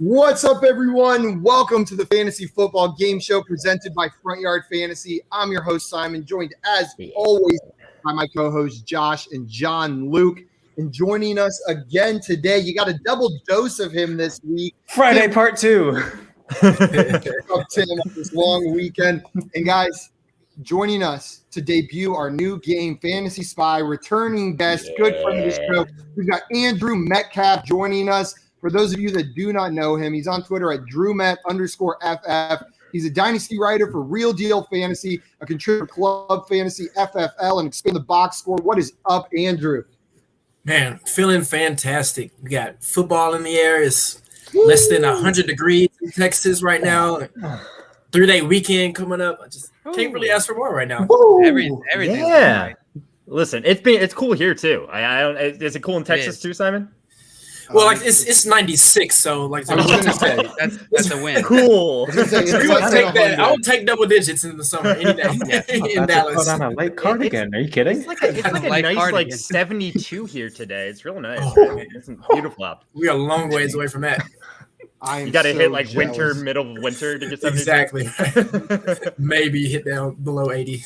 What's up, everyone? Welcome to the Fantasy Football Game Show presented by Front Yard Fantasy. I'm your host, Simon, joined as always by my co-hosts, Josh and John Luke. And joining us again today, you got a double dose of him this week. Friday part 2. Up Tim on this long weekend. And guys, joining us to debut our new game, Fantasy Spy, returning guest, good friend of the show. We've got Andrew Metcalfe joining us. For those of you that do not know him, he's on Twitter at DrewMet_FF. He's a dynasty writer for Real Deal Fantasy, a contributor to Club Fantasy, FFL, and Expand the Box Score. What is up, Andrew? Man, feeling fantastic. We got football in the air. It's less than 100 degrees in Texas right now. 3-day weekend coming up. I just can't really ask for more right now. Everything. Yeah. Listen, it's cool here too. Is it cool in Texas too, Simon? Well, like it's 96, so like I was gonna say that's a win. Cool. we would take that. I would take double digits in the summer any day in Dallas. Put on a light cardigan. Are you kidding? It's like a nice cardigan. like 72 here today. It's real nice. Oh. Right? It's beautiful out. We are a long ways away from that. You got to hit like winter, middle of winter to get 72. Exactly. Maybe hit down below 80.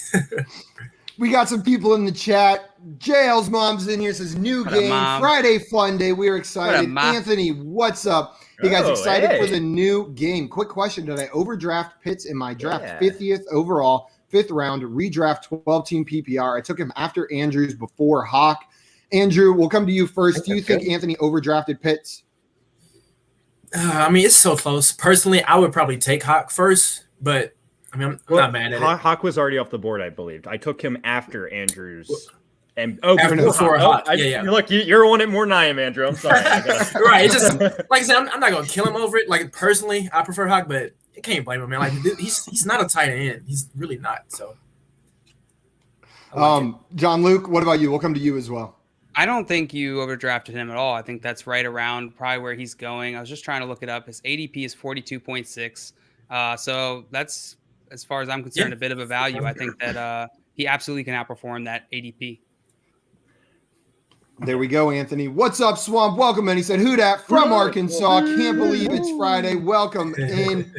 We got some people in the chat. JL's mom's in here, says new What up, game, Mom? Friday fun day. We're excited. What up, Ma? Anthony, what's up? You guys excited hey. for the new game? Quick question. Did I overdraft Pitts in my draft? Yeah. 50th overall, 5th round, redraft 12-team PPR. I took him after Andrews before Hawk. Andrew, we'll come to you first. Do you think Anthony overdrafted Pitts? I mean, it's so close. Personally, I would probably take Hawk first, but I mean, I'm not mad at it. Hawk was already off the board, I believed. I took him after Andrews. Before Hawk. Yeah. Look, you're on it more than I am, Andrew. I'm sorry. Right. It's just like I said, I'm not gonna kill him over it. Like personally, I prefer Hawk, but I can't blame him, man. Like he's not a tight end. He's really not. So. John Luke, what about you? We'll come to you as well. I don't think you overdrafted him at all. I think that's right around probably where he's going. I was just trying to look it up. His ADP is 42.6. So that's, as far as I'm concerned, a bit of a value. I think that he absolutely can outperform that ADP. There we go, Anthony. What's up, Swamp? Welcome in. He said, who dat from Arkansas? Can't believe it's Friday. Welcome in.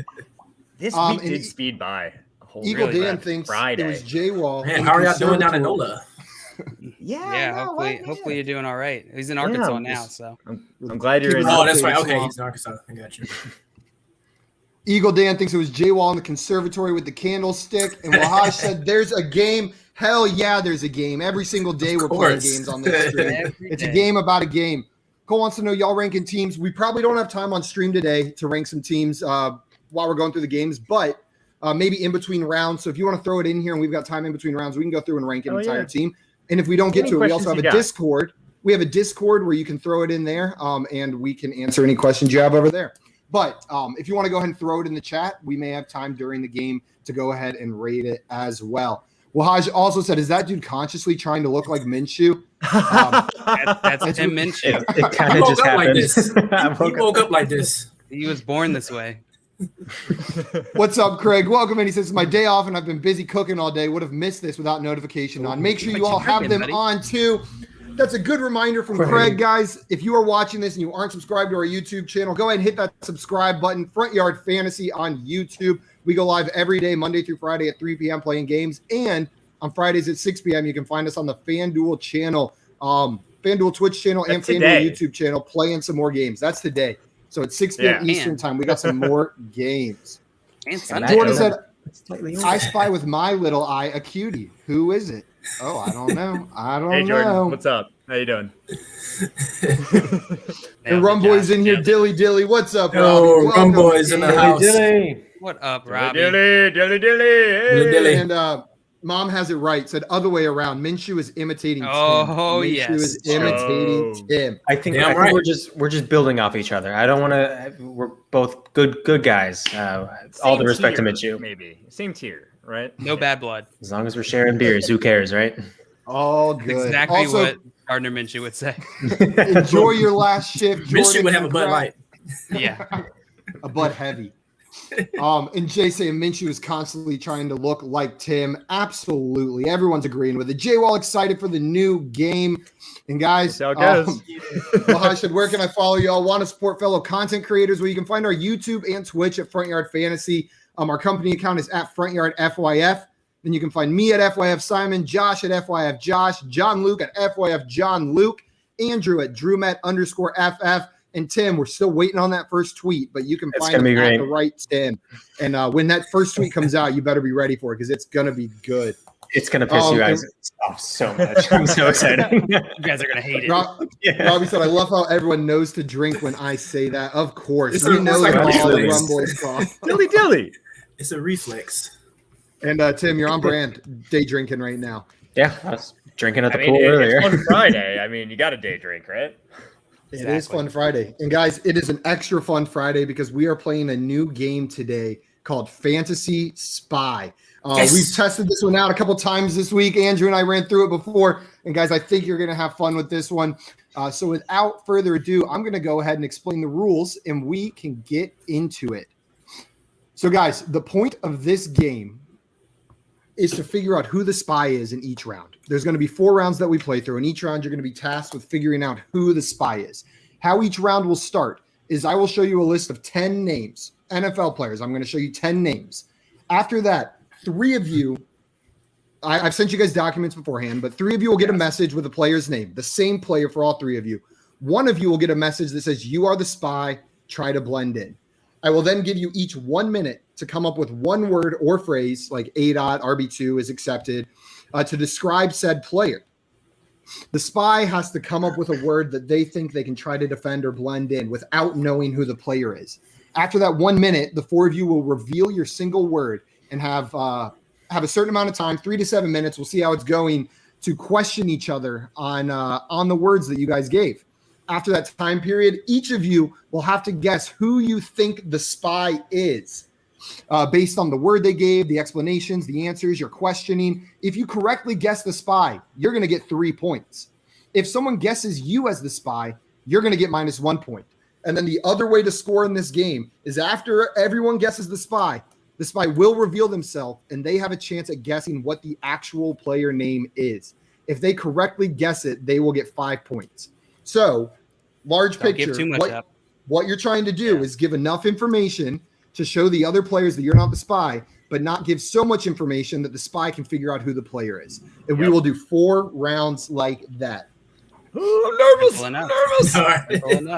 This week did speed by. Eagle Dan thinks Friday. it was J-Wall. Man, how are y'all doing down in NOLA? Yeah, hopefully you're doing all right. He's in Arkansas now, so I'm glad you're in. Oh, that's right. Okay, he's in Arkansas. I got you. Eagle Dan thinks it was J-Wall in the conservatory with the candlestick. And Wahaj said, there's a game. Hell yeah, there's a game. Every single day we're playing games on this stream. It's a game about a game. Cole wants to know, y'all ranking teams. We probably don't have time on stream today to rank some teams while we're going through the games, but maybe in between rounds. So if you want to throw it in here and we've got time in between rounds, we can go through and rank an entire team. And if we don't get to it, we also have a Discord. We have a Discord where you can throw it in there, and we can answer any questions you have over there. But if you want to go ahead and throw it in the chat, we may have time during the game to go ahead and rate it as well. Wahaj also said, is that dude consciously trying to look like Minshew? that's Tim Minshew. It kind of just happened. He woke up like this. He was born this way. What's up, Craig? Welcome in. He says, it's my day off and I've been busy cooking all day. Would have missed this without notification on. Make sure you all have them on too. That's a good reminder from Craig, guys. If you are watching this and you aren't subscribed to our YouTube channel, go ahead and hit that subscribe button. Front Yard Fantasy on YouTube. We go live every day, Monday through Friday at 3 p.m. playing games. And on Fridays at 6 p.m., you can find us on the FanDuel channel, FanDuel Twitch channel, and FanDuel YouTube channel playing some more games. That's today. So at 6 p.m. Eastern time, we got some more games. And Sunday. Jordan said, I spy with my little eye a cutie. Who is it? Oh, I don't know. Hey, Jordan, what's up? How you doing? The Rum Boy's in here. Dilly. What's up, Yo, Robbie? Rum Boy's in the house. What up, Robbie? Dilly. And Mom has it right. Said other way around. Minshew is imitating Tim. Yes. Minshew is imitating Tim. I think right. we're just building off each other. I don't want to. We're both good guys. All the respect to Minshew. Maybe same tier, right? No bad blood. As long as we're sharing beers, who cares, right? All good. Exactly also, what Gardner Minshew would say. Enjoy your last shift. Minshew Jordan, would have a Bud Light. Yeah. A Bud Heavy. And Jay saying Minshew is constantly trying to look like Tim. Absolutely. Everyone's agreeing with it. Jay Wall excited for the new game. And guys, That's how it goes. Lahaj said, where can I follow y'all? Want to support fellow content creators? Well, you can find our YouTube and Twitch at Front Yard Fantasy. Our company account is at Front Yard FYF. Then you can find me at FYF Simon, Josh at FYF Josh, John Luke at FYF John Luke, Andrew at DrewMet_FF. And Tim, we're still waiting on that first tweet, but you can find him at the right Tim. And when that first tweet comes out, you better be ready for it because it's going to be good. It's going to piss you guys off so much. I'm so excited. You guys are going to hate it. Robbie said, I love how everyone knows to drink when I say that. Of course. We know that all the Rumboys talk. Dilly. It's a reflex. And Tim, you're on brand day drinking right now. Yeah, I was drinking at the pool earlier. It's Fun Friday. I mean, you got a day drink, right? It is Fun Friday. And guys, it is an extra Fun Friday because we are playing a new game today called Fantasy Spy. Yes. We've tested this one out a couple times this week. Andrew and I ran through it before. And guys, I think you're going to have fun with this one. So without further ado, I'm going to go ahead and explain the rules and we can get into it. So guys, the point of this game is to figure out who the spy is in each round. There's going to be 4 rounds that we play through. In each round, you're going to be tasked with figuring out who the spy is. How each round will start is I will show you a list of 10 names, NFL players. I'm going to show you 10 names. After that, 3 of you, I've sent you guys documents beforehand, but 3 of you will get a message with a player's name, the same player for all 3 of you. 1 of you will get a message that says, you are the spy, try to blend in. I will then give you each 1 minute to come up with 1 word or phrase, like A.dot, RB2 is accepted, to describe said player. The spy has to come up with a word that they think they can try to defend or blend in without knowing who the player is. After that 1 minute, the 4 of you will reveal your single word and have a certain amount of time, 3 to 7 minutes. We'll see how it's going to question each other on the words that you guys gave. After that time period, each of you will have to guess who you think the spy is based on the word they gave, the explanations, the answers, your questioning. If you correctly guess the spy, you're going to get 3 points. If someone guesses you as the spy, you're going to get -1 point. And then the other way to score in this game is after everyone guesses the spy will reveal themselves and they have a chance at guessing what the actual player name is. If they correctly guess it, they will get 5 points. So, large picture, what you're trying to do is give enough information to show the other players that you're not the spy, but not give so much information that the spy can figure out who the player is. And we will do 4 rounds like that. Oh, I'm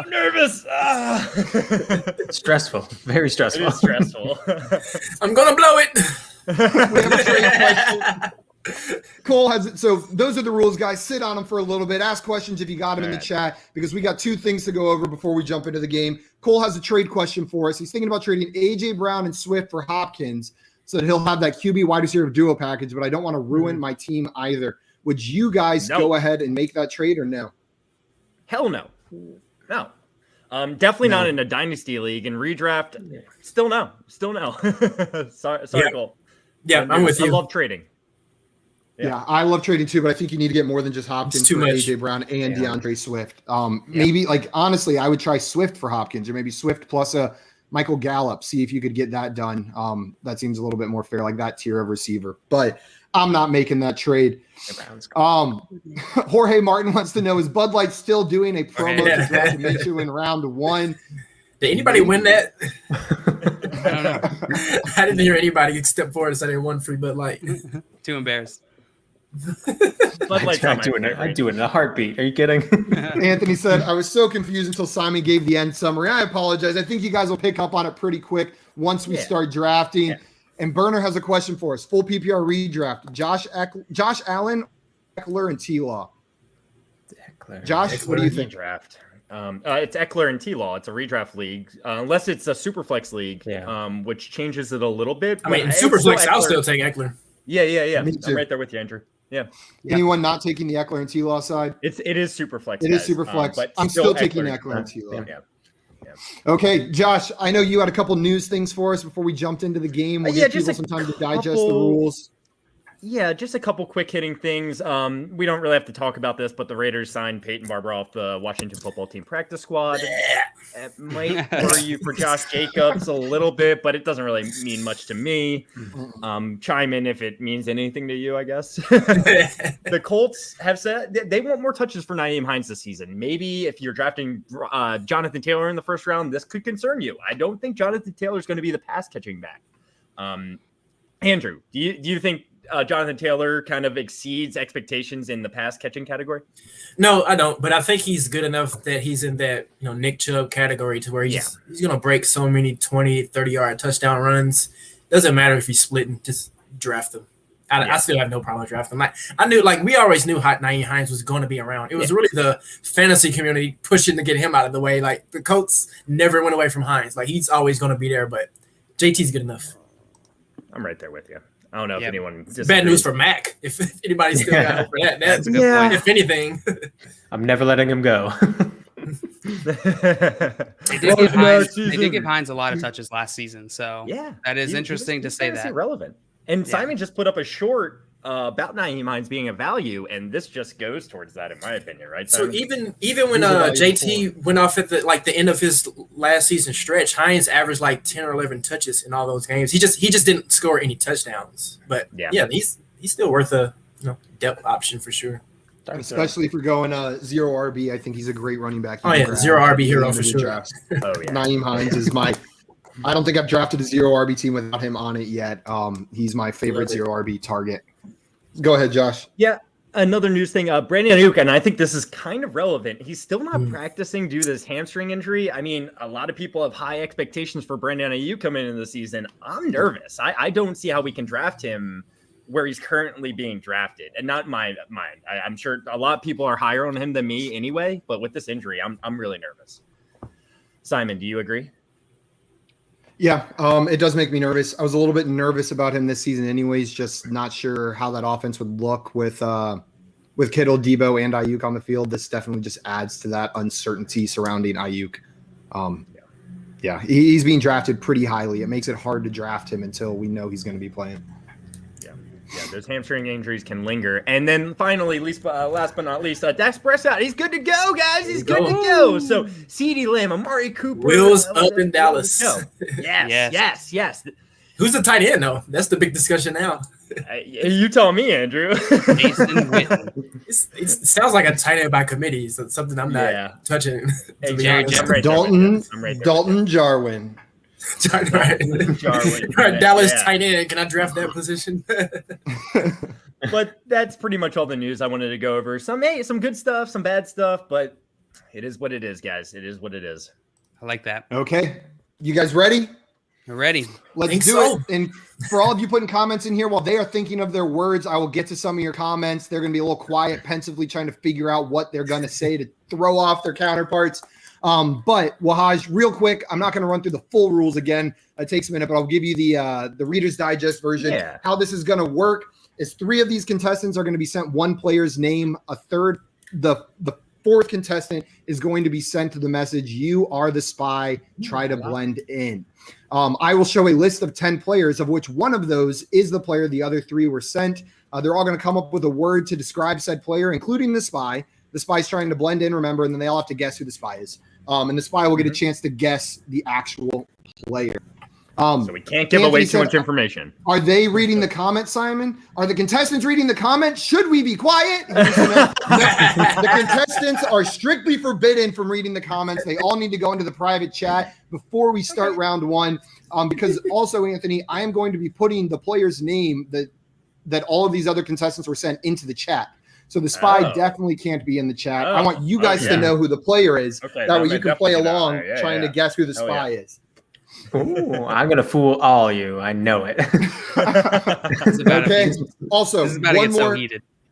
nervous. Stressful. Very stressful. It is stressful. I'm going to blow it. We have a trade question. Cole has it. So those are the rules, guys. Sit on them for a little bit. Ask questions if you got them in the chat because we got 2 things to go over before we jump into the game. Cole has a trade question for us. He's thinking about trading A.J. Brown and Swift for Hopkins so that he'll have that QB wide receiver duo package, but I don't want to ruin my team either. Would you guys go ahead and make that trade or no? Hell no. No. Definitely not in a dynasty league and redraft. Still no. Sorry, Cole. Yeah, I'm with you. I love trading. Yeah, I love trading too, but I think you need to get more than just Hopkins for AJ Brown and DeAndre Swift. Maybe, honestly, I would try Swift for Hopkins or maybe Swift plus a Michael Gallup. See if you could get that done. That seems a little bit more fair, like that tier of receiver. But I'm not making that trade. Jorge Martin wants to know, is Bud Light still doing a promo to draft Minshew in round 1? Did anybody win that? I don't know. I didn't hear anybody step forward and say they won free Bud Light. Too embarrassed. I'd do it in a heartbeat. Are you kidding? Anthony said, I was so confused until Simon gave the end summary. I apologize. I think you guys will pick up on it pretty quick once we start drafting. Yeah. And Burner has a question for us. Full PPR redraft. Josh Allen, Ekeler, and TLaw. Josh, what do you think? Draft. It's Ekeler and TLaw. It's a redraft league, unless it's a Superflex league, which changes it a little bit. I mean, Superflex, I'll still take Ekeler. Yeah. I'm right there with you, Andrew. Yeah. Anyone not taking the Ekeler and TLaw side? It is Superflex. It is Superflex. But I'm still taking Ekeler and TLaw. Yeah. Okay, Josh, I know you had a couple news things for us before we jumped into the game. We'll give people some time to digest the rules. Yeah, just a couple quick hitting things. We don't really have to talk about this, but the Raiders signed Peyton Barber off the Washington football team practice squad. It might worry you for Josh Jacobs a little bit, but it doesn't really mean much to me. Chime in if it means anything to you, I guess. The Colts have said they want more touches for Nyheim Hines this season. Maybe if you're drafting Jonathan Taylor in the first round, this could concern you. I don't think Jonathan Taylor is going to be the pass catching back. Andrew, do you think Jonathan Taylor kind of exceeds expectations in the pass catching category? No, I don't. But I think he's good enough that he's in that Nick Chubb category to where he's going to break so many 20, 30-yard touchdown runs. Doesn't matter if he's splitting, just draft him. I still have no problem drafting him. I knew, we always knew Nyheim Hines was going to be around. It was really the fantasy community pushing to get him out of the way. The Colts never went away from Hines. He's always going to be there, but JT's good enough. I'm right there with you. I don't know if anyone. Bad news for Mac. If anybody's still got hope for that, that's a good point. If anything, I'm never letting him go. They did give Hines a lot of touches last season, so that is interesting to say that. Relevant. And Simon just put up a short about Nyheim Hines being a value, and this just goes towards that, in my opinion, right? So even when JT went off at the end of his last season stretch, Hines averaged 10 or 11 touches in all those games. He just didn't score any touchdowns, but he's still worth a depth option for sure. Especially if you're going zero RB, I think he's a great running back. Zero RB hero for sure. Nyheim Hines is I don't think I've drafted a zero RB team without him on it yet. He's my favorite zero RB target. Go ahead, Josh. Yeah, another news thing. Brandon Ayuk, and I think this is kind of relevant. He's still not practicing due to this hamstring injury. I mean, a lot of people have high expectations for Brandon Ayuk coming into the season. I'm nervous. I don't see how we can draft him where he's currently being drafted, and not mine. I'm sure a lot of people are higher on him than me anyway, but with this injury, I'm really nervous. Simon, do you agree? Yeah, it does make me nervous. I was a little bit nervous about him this season anyways, just not sure how that offense would look with Kittle, Debo, and Ayuk on the field. This definitely just adds to that uncertainty surrounding Ayuk. He's being drafted pretty highly. It makes it hard to draft him until we know he's going to be playing. Yeah, those hamstring injuries can linger. And then finally, last but not least, Dak Prescott. He's good to go, guys. He's good to go. So CeeDee Lamb, Amari Cooper. Wheels up in Dallas. Yes. Who's the tight end, though? That's the big discussion now. You tell me, Andrew. Jason Witten. It sounds like a tight end by committee. So it's something I'm not touching. Dalton Jarwin. Dallas tight end. Can I draft that position? But that's pretty much all the news I wanted to go over. Some good stuff, some bad stuff, but it is what it is, guys. It is what it is. I like that. Okay. You guys ready? We're ready. Let's do it. And for all of you putting comments in here, while they are thinking of their words, I will get to some of your comments. They're going to be a little quiet, pensively trying to figure out what they're going to say to throw off their counterparts. But Wahaj, real quick, I'm not going to run through the full rules again. It takes a minute, but I'll give you the Reader's Digest version. Yeah. How this is going to work is 3 of these contestants are going to be sent one player's name. A third, the fourth contestant is going to be sent to the message, "You are the spy. Try to blend in." I will show a list of 10 players, of which one of those is the player the other 3 were sent. They're all going to come up with a word to describe said player, including the spy. The spy's trying to blend in, remember, and then they all have to guess who the spy is. And the spy will get a chance to guess the actual player. So we can't give away too much information. Are they reading the comments, Simon? Are the contestants reading the comments? Should we be quiet? The contestants are strictly forbidden from reading the comments. They all need to go into the private chat before we start round 1. Because also, Anthony, I am going to be putting the player's name that all of these other contestants were sent into the chat. So the spy definitely can't be in the chat. I want you guys to know who the player is. Okay, that way you can play along trying to guess who the spy is. Ooh, I'm going to fool all you. I know it. Okay. Also,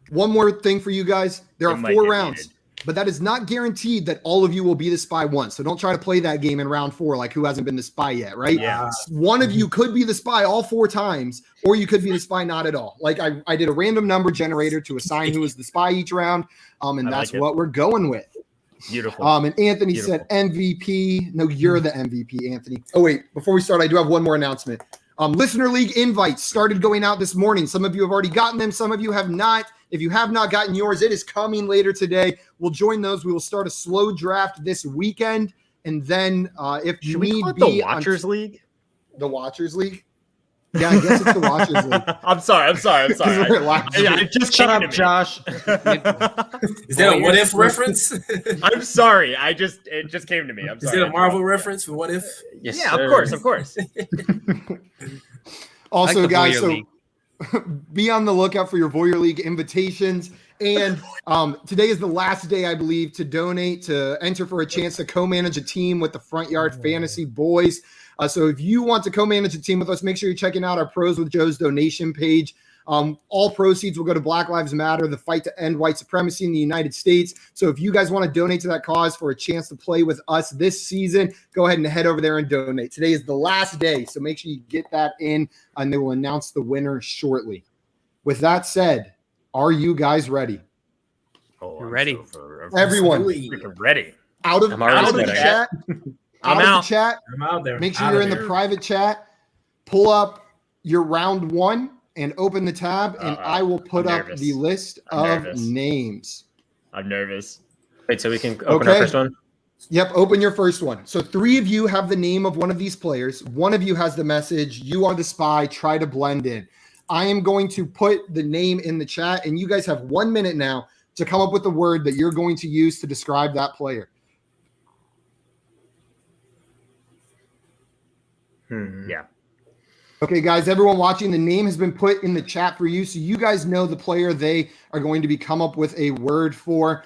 one more thing for you guys. There are 4 rounds, but that is not guaranteed that all of you will be the spy once. So don't try to play that game in round 4 like who hasn't been the spy yet, right? Yeah. One of you could be the spy all 4 times, or you could be the spy not at all. Like I did a random number generator to assign who was the spy each round, and that's what we're going with. Beautiful. And Anthony said MVP. No, you're the MVP, Anthony. Oh, wait. Before we start, I do have one more announcement. Listener League invites started going out this morning. Some of you have already gotten them. Some of you have not. If you have not gotten yours, it is coming later today. We'll join those. We will start a slow draft this weekend. And then if Should need we call it be, the Watchers League? The Watchers League? Yeah, I guess it's the Watchers League. I'm sorry. I just Shut came up, to me. Josh. Is that a what if reference? I'm sorry. It just came to me. I'm Is sorry. it a Marvel reference for what if? Yes, Yeah, sir. of course. Also, the guys, Voyeur so League. be on the lookout for your Voyeur League invitations. And today is the last day, I believe, to donate, to enter for a chance to co-manage a team with the Front Yard Fantasy Boys. So if you want to co-manage a team with us, make sure you're checking out our Pros with Joe's donation page. All proceeds will go to Black Lives Matter, the fight to end white supremacy in the United States. So if you guys want to donate to that cause for a chance to play with us this season, go ahead and head over there and donate. Today is the last day, so make sure you get that in, and they will announce the winner shortly. With that said, are you guys ready? Oh, You're ready. Everyone, Freaking ready. out of I'm already the ready. chat. I'm Out out. of the chat. I'm out there. Make sure Out you're of in the there. private chat. Pull up your round one and open the tab, and I will put I'm up nervous. the list I'm of nervous. names. I'm nervous. Wait, so we can open Okay. our first one? Yep, open your first one. So 3 of you have the name of one of these players. 1 of you has the message. You are the spy. Try to blend in. I am going to put the name in the chat, and you guys have 1 minute now to come up with the word that you're going to use to describe that player. Yeah. Okay, guys, everyone watching, the name has been put in the chat for you, so you guys know the player they are going to be come up with a word for.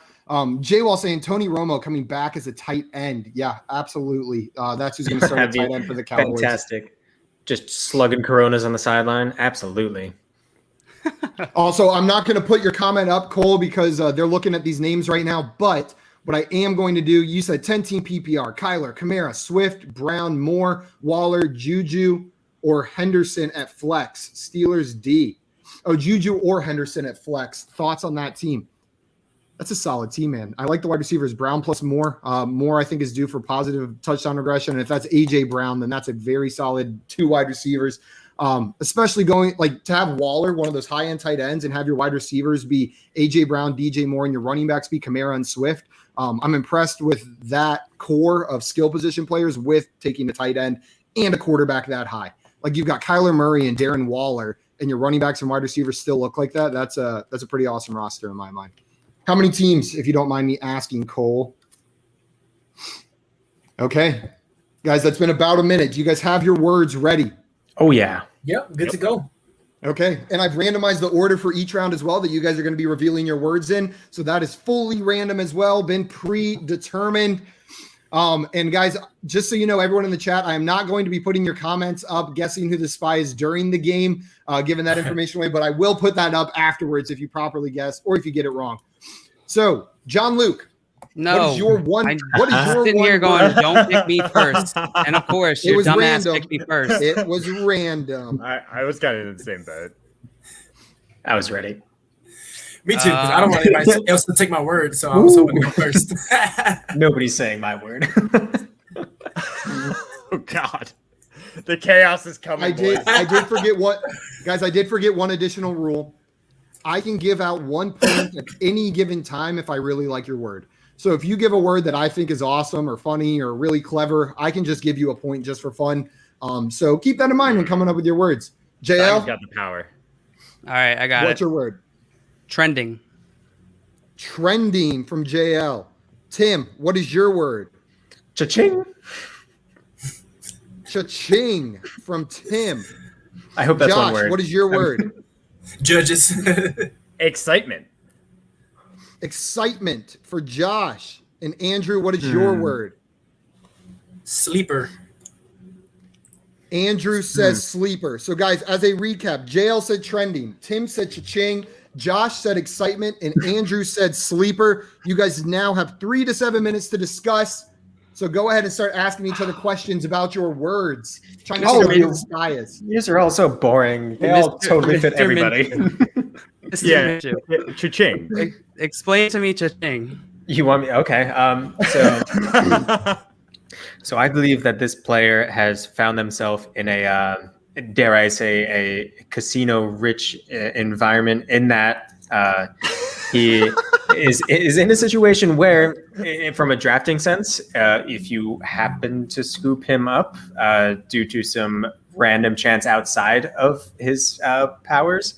J-Wall saying Tony Romo coming back as a tight end. Yeah, absolutely. That's who's going to start at That'd be tight end for the Cowboys. Fantastic. Just slugging Coronas on the sideline. Absolutely. Also, I'm not going to put your comment up, Cole, because they're looking at these names right now. But what I am going to do, you said 10-team PPR, Kyler, Kamara, Swift, Brown, Moore, Waller, Juju, or Henderson at flex. Steelers D. Oh, Juju or Henderson at flex. Thoughts on that team? That's a solid team, man. I like the wide receivers. Brown plus Moore. Moore, I think, is due for positive touchdown regression. And if that's A.J. Brown, then that's a very solid 2 wide receivers. Especially going like to have Waller, one of those high-end tight ends, and have your wide receivers be A.J. Brown, DJ Moore, and your running backs be Kamara and Swift. I'm impressed with that core of skill position players with taking a tight end and a quarterback that high. Like you've got Kyler Murray and Darren Waller, and your running backs and wide receivers still look like that. That's a pretty awesome roster in my mind. How many teams, if you don't mind me asking, Cole? Okay. Guys, that's been about a minute. Do you guys have your words ready? Oh, yeah. Yep, good to go. Okay. And I've randomized the order for each round as well that you guys are going to be revealing your words in. So that is fully random as well, been predetermined. And guys, just so you know, everyone in the chat, I am not going to be putting your comments up guessing who the spy is during the game, giving that information away, but I will put that up afterwards if you properly guess or if you get it wrong. So, John Luke, No. what is your one? What is your sitting one here going, word? don't pick me first. And of course, It your was dumbass random. picked me first. It was random. I was kind of in the same boat. I was ready. Me too, because I don't want anybody else to take my word, so I was hoping to go first. Nobody's saying my word. Oh God, the chaos is coming. I did boys. forget what, guys. I did forget one additional rule. I can give out 1 point at any given time if I really like your word. So if you give a word that I think is awesome or funny or really clever, I can just give you a point just for fun. So keep that in mind when coming up with your words. Simon's JL, got the power. All right, I got what's it. your word? Trending. Trending from JL. Tim, what is your word? Cha-ching. Cha-ching from Tim. I hope that's Josh, one word. what is your word? Judges. Excitement. Excitement for Josh. And Andrew, what is your word? Sleeper. Andrew says sleeper. So, guys, as a recap, JL said trending. Tim said cha-ching. Josh said excitement. And Andrew said sleeper. You guys now have 3 to 7 minutes to discuss. So go ahead and start asking each other questions about your words. Trying to figure out who the spy is. These are all so boring. They all totally fit Mr. everybody. Mr. Yeah, Mitchell, cha-ching. explain to me cha-ching. You want me? Okay. So I believe that this player has found themselves in dare I say, a casino-rich environment in that he is in a situation where, from a drafting sense, if you happen to scoop him up due to some random chance outside of his powers,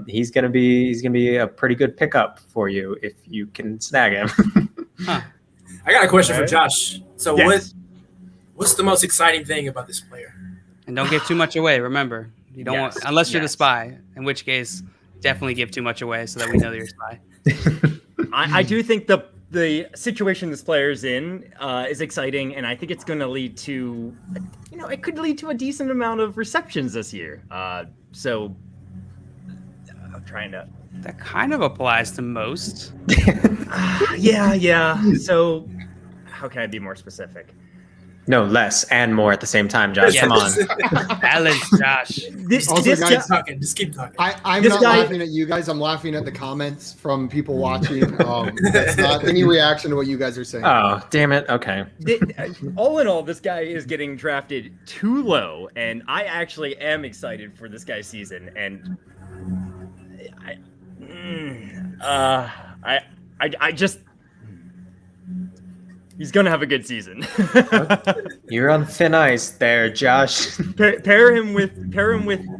he's gonna be a pretty good pickup for you if you can snag him. Huh. I got a question for Josh. So Yes. what's the most exciting thing about this player? And don't give too much away. Remember, you don't want, unless you're the spy, in which case, definitely give too much away so that we know that you're a spy. I do think the situation this player's in is exciting, and I think it's going to lead to, it could lead to a decent amount of receptions this year. So I'm trying to. That kind of applies to most. Yeah. So how can I be more specific? No, less and more at the same time, Josh. Yeah. Come on. Balance, Josh. Also, guys, Just keep talking. I'm not laughing at you guys. I'm laughing at the comments from people watching. That's not any reaction to what you guys are saying. Oh, damn it. Okay. All in all, this guy is getting drafted too low, and I actually am excited for this guy's season. And I just. He's gonna have a good season. You're on thin ice there, Josh. pair him with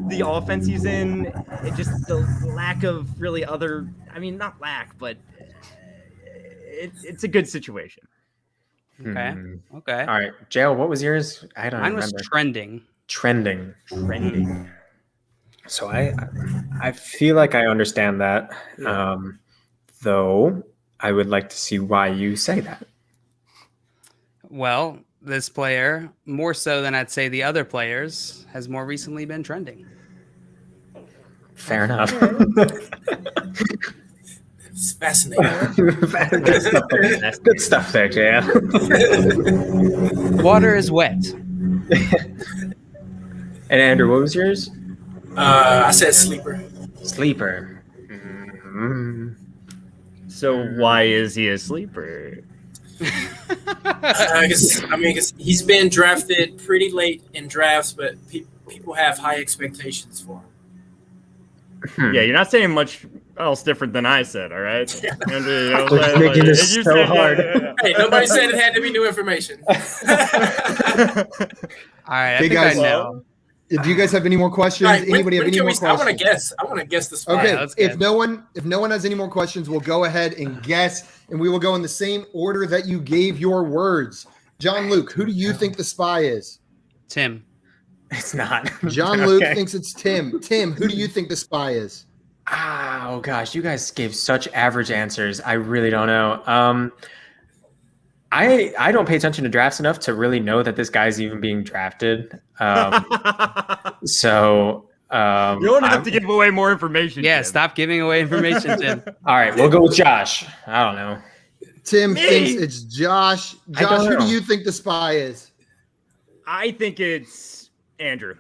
the offense he's in. It just the lack of really other. I mean, not lack, but it's a good situation. Okay. Okay. All right, Jail. What was yours? I don't Mine remember. was trending. Trending. Trending. So I feel like I understand that, though I would like to see why you say that. Well, this player, more so than I'd say the other players, has more recently been trending. Fair enough. It's fascinating. Good stuff there, Jay. Water is wet. And Andrew, what was yours? I said sleeper. Sleeper. So why is he a sleeper? Because he's been drafted pretty late in drafts, but people have high expectations for him. Yeah, you're not saying much else different than I said, all right? Andrew, We're making this so hard. Hey, nobody said it had to be new information. All right, I think guys, I know. Do you guys have any more questions? Right, Anybody have any more I want to questions? guess. I want to guess the spot. Okay, let's if guess. no one has any more questions, we'll go ahead and guess, and we will go in the same order that you gave your words. John Luke, who do you think the spy is? Tim. It's not. John Luke thinks it's Tim. Tim, who do you think the spy is? Oh gosh, you guys gave such average answers. I really don't know. I don't pay attention to drafts enough to really know that this guy's even being drafted. So you don't have to give away more information. Yeah, Tim. stop giving away information, Tim. all right, we'll go with Josh. I don't know. Tim thinks it's Josh. I don't Josh, who know. do you think the spy is? I think it's Andrew.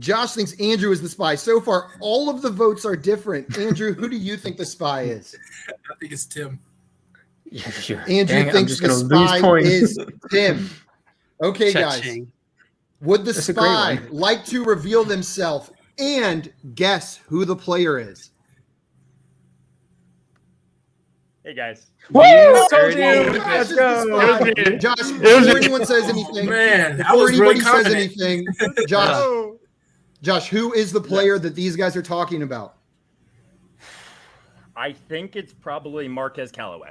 Josh thinks Andrew is the spy. So far, all of the votes are different. Andrew, who do you think the spy is? I think it's Tim. Andrew thinks the spy is Tim. Okay, guys. Cha-ching. Would the That's a great spy one. like to reveal themselves and guess who the player is? Hey guys. Woo! Told you. Josh is Let's the go. spy. Josh, before anyone says anything, Man, I before was really anybody says confident. anything, Josh, who is the player that these guys are talking about? I think it's probably Marquez Callaway.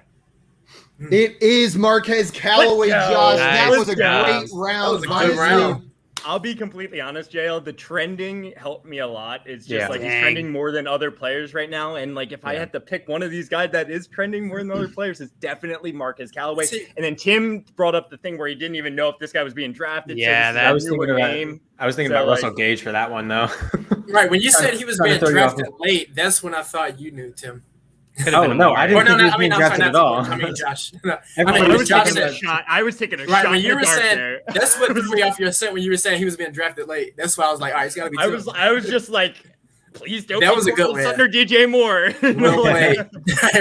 It is Marquez Callaway, Let's go. Josh. That Nice. was a Let's great round. That was a good round. I'll be completely honest, JL. The trending helped me a lot. It's just Yeah. like he's Dang. trending more than other players right now. And like if I had to pick one of these guys that is trending more than other players, it's definitely Marquez Callaway. See- And then Tim brought up the thing where he didn't even know if this guy was being drafted. Yeah, so that I was new thinking about game. thinking So, about Russell like- Gage for that one though. Right, when you said he was trying to being throw you off drafted late, that's when I thought you knew, Tim. Oh no, I Or didn't no, think he was I being mean, I'm drafted sorry, at all. I mean, Josh. No, Everyone I I mean, was Josh taking a said, shot. I was taking a right, shot. when in you the were dark saying, there. that's what threw me off your scent when you were saying he was being drafted late. That's why I was like, all right, it's got to be Tim. I was just like, please don't. That be was a good Courtland one. Sutton or DJ Moore. Well played.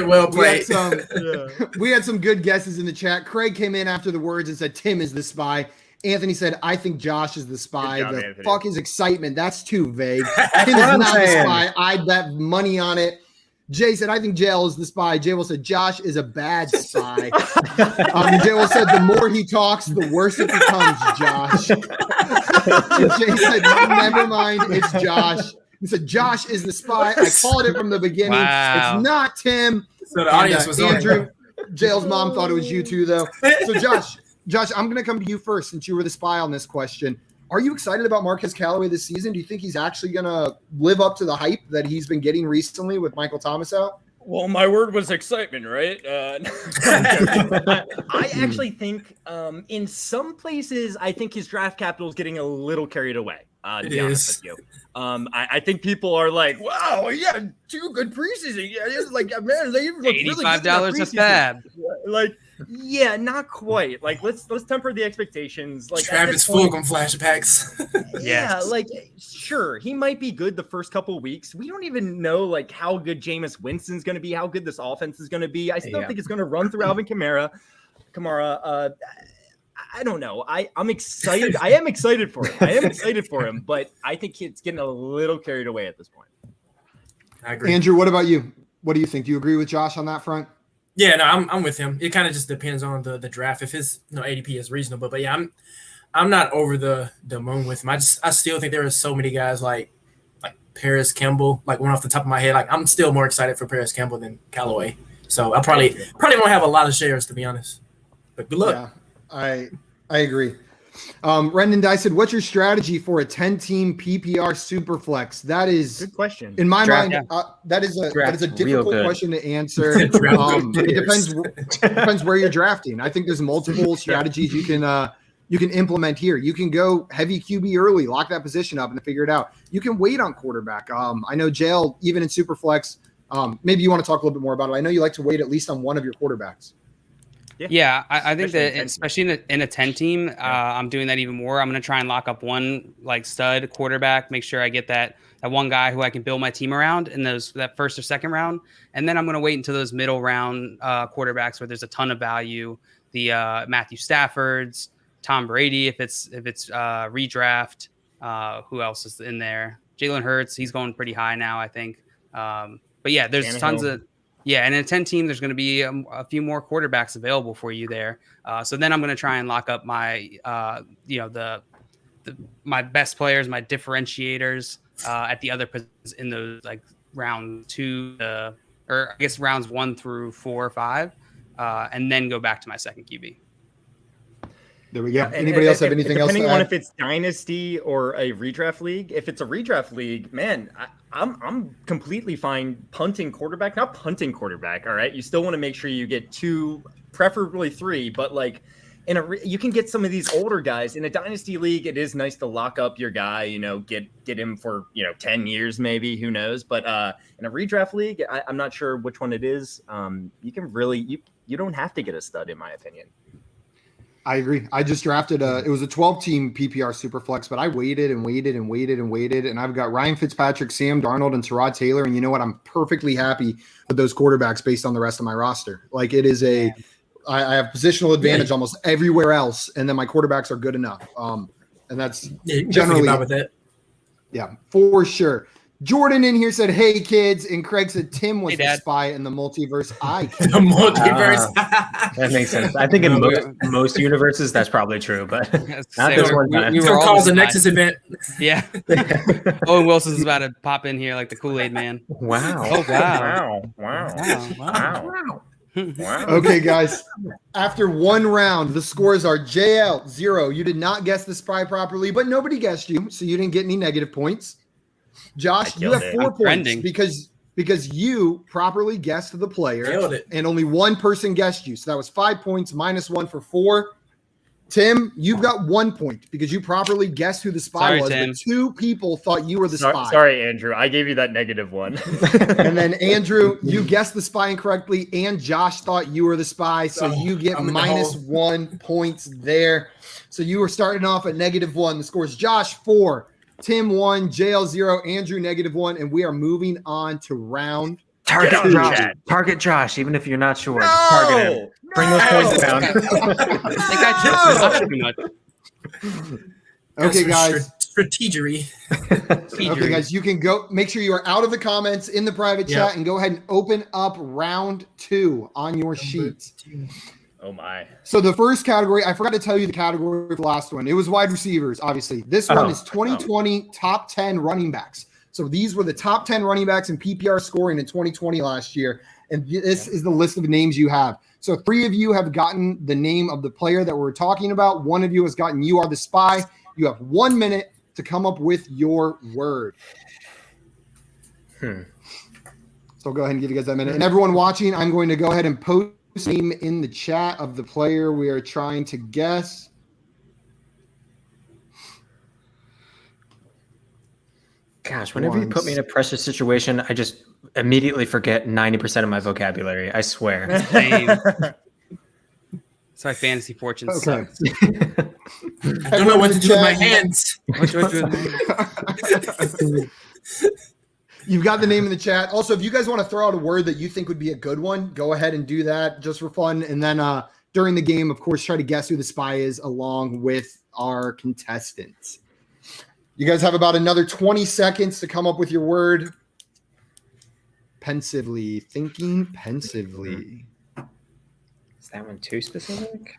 Well We had played. we had some good guesses in the chat. Craig came in after the words and said Tim is the spy. Anthony said, I think Josh is the spy. Good job, The Anthony. fuck is excitement? That's too vague. That's Tim what is I'm not the saying. spy. I'd bet money on it. Jay said, I think JL is the spy. JL said, Josh is a bad spy. JL said, the more he talks, the worse it becomes, Josh. And Jay said, never mind, it's Josh. He said, Josh is the spy. I called it from the beginning. Wow. It's not Tim. So the audience was on Andrew. it. JL's mom thought it was you too, though. So Josh, I'm going to come to you first since you were the spy on this question. Are you excited about Marquez Callaway this season? Do you think he's actually going to live up to the hype that he's been getting recently with Michael Thomas out? Well, my word was excitement, right? I actually think in some places, I think his draft capital is getting a little carried away. To be honest with you. I think people are like, wow, yeah, 2 good preseason. Yeah, it's like, man, they look really good in that $85 a preseason. fab. Like, yeah, not quite. Like, let's temper the expectations. Like, Travis Fulgham flashbacks. yeah, Yes. like, sure, he might be good the first couple of weeks. We don't even know like how good Jameis Winston's going to be, how good this offense is going to be. I still think it's going to run through Alvin Kamara. I don't know. I'm excited. I am excited for him. But I think it's getting a little carried away at this point. I agree. Andrew, what about you? What do you think? Do you agree with Josh on that front? Yeah, no, I'm with him. It kind of just depends on the draft. If his ADP is reasonable, but yeah, I'm not over the moon with him. I still think there are so many guys like Paris Campbell, like one off the top of my head. Like I'm still more excited for Paris Campbell than Callaway. So I probably won't have a lot of shares, to be honest. But good luck. Yeah, I agree. Rendon Dye said, what's your strategy for a 10-team PPR Superflex? That is Good question. in my Draft, mind. That is a Draft's real difficult good. question to answer. It depends where you're drafting. I think there's multiple strategies you can implement here. You can go heavy QB early, lock that position up, and figure it out. You can wait on quarterback. I know JL, even in Superflex, maybe you want to talk a little bit more about it. I know you like to wait at least on one of your quarterbacks. Yeah, I think Especially in that a 10 especially in a 10 team, I'm doing that even more. I'm going to try and lock up one like stud quarterback, make sure I get that one guy who I can build my team around in that first or second round. And then I'm going to wait until those middle round quarterbacks where there's a ton of value. The Matthew Staffords, Tom Brady, if it's redraft, who else is in there? Jalen Hurts, he's going pretty high now, I think. But yeah, there's Tannehill. tons of. Yeah, and in a 10 team, there's going to be a few more quarterbacks available for you there. So then I'm going to try and lock up my, my best players, my differentiators at the other positions in those like round 2, or I guess rounds 1 through 4 or 5, and then go back to my second QB. There we go. Anybody else have anything else to Depending on add? if it's dynasty or a redraft league. If it's a redraft league, man, I'm completely fine punting quarterback, not punting quarterback. All right, you still want to make sure you get 2, preferably 3, but like you can get some of these older guys in a dynasty league. It is nice to lock up your guy, get him for 10 years maybe, who knows. But in a redraft league, I'm not sure which one it is. You can really you don't have to get a stud, in my opinion. I agree. I just drafted it was a 12-team PPR Superflex, but I waited, and I've got Ryan Fitzpatrick, Sam Darnold, and Tyrod Taylor. And you know what? I'm perfectly happy with those quarterbacks based on the rest of my roster. Like it is I have positional advantage almost everywhere else, and then my quarterbacks are good enough. And that's generally about with that. Yeah, for sure. Jordan in here said, hey, kids. And Craig said Tim was Hey, the Dad. spy in the multiverse. The multiverse. That makes sense. I think in most universes that's probably true, but not this one time. We were Some all calls the a Nexus spies. event. Yeah. Owen Wilson's about to pop in here like the Kool-Aid man. Wow. Oh, wow. Wow. Okay, guys. After one round, the scores are JL 0. You did not guess the spy properly, but nobody guessed you, so you didn't get any negative points. Josh, you have 4 points trending. because you properly guessed the player, Nailed it. and only one person guessed you. So that was 5 points minus 1 for 4. Tim, you've got 1 point because you properly guessed who the spy Sorry, was, Tim. but 2 people thought you were the spy. Sorry, Andrew. I gave you that -1. And then Andrew, you guessed the spy incorrectly, and Josh thought you were the spy, so you get I'm in the minus hole. 1 points there. So you were starting off at -1. The score is Josh 4, Tim 1, JL 0, Andrew -1, and we are moving on to round. Target Get on Josh. chat. Target Josh, even if you're not sure. Target him. Bring those points down. I think I chose too much. Okay, guys. Strategery. Okay, guys, you can go. Make sure you are out of the comments in the private chat and go ahead and open up round 2 on your sheets. Oh my. So the first category, I forgot to tell you the category for the last one. It was wide receivers, obviously. This one is 2020 top 10 running backs. So these were the top 10 running backs in PPR scoring in 2020 last year. And this is the list of names you have. So 3 of you have gotten the name of the player that we're talking about. 1 of you has gotten You Are the Spy. You have 1 minute to come up with your word. So I'll go ahead and give you guys that minute. And everyone watching, I'm going to go ahead and post name in the chat of the player we are trying to guess. Gosh, whenever you put me in a pressure situation, I just immediately forget 90% of my vocabulary. I swear. Same. That's why fantasy fortune sucks. I don't know what to do with my hands. You've got the name in the chat. Also, if you guys want to throw out a word that you think would be a good one, go ahead and do that just for fun. And then during the game, of course, try to guess who the spy is along with our contestants. You guys have about another 20 seconds to come up with your word. Pensively, thinking pensively. Is that one too specific?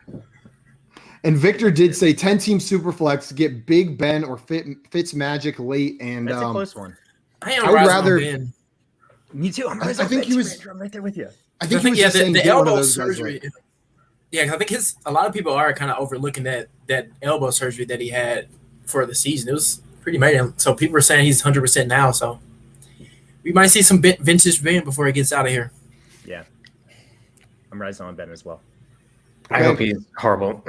And Victor did say 10-team Superflex, get Big Ben or Fitz Magic late. And that's a close one. I would rather. Me too. I think he was. I'm right there with you. I think he was just saying the elbow surgery. Right. Yeah, I think a lot of people are kind of overlooking that elbow surgery that he had for the season. It was pretty major. So people are saying he's 100% now. So we might see some vintage Ben before he gets out of here. Yeah, I'm rising on Ben as well. I hope he's horrible.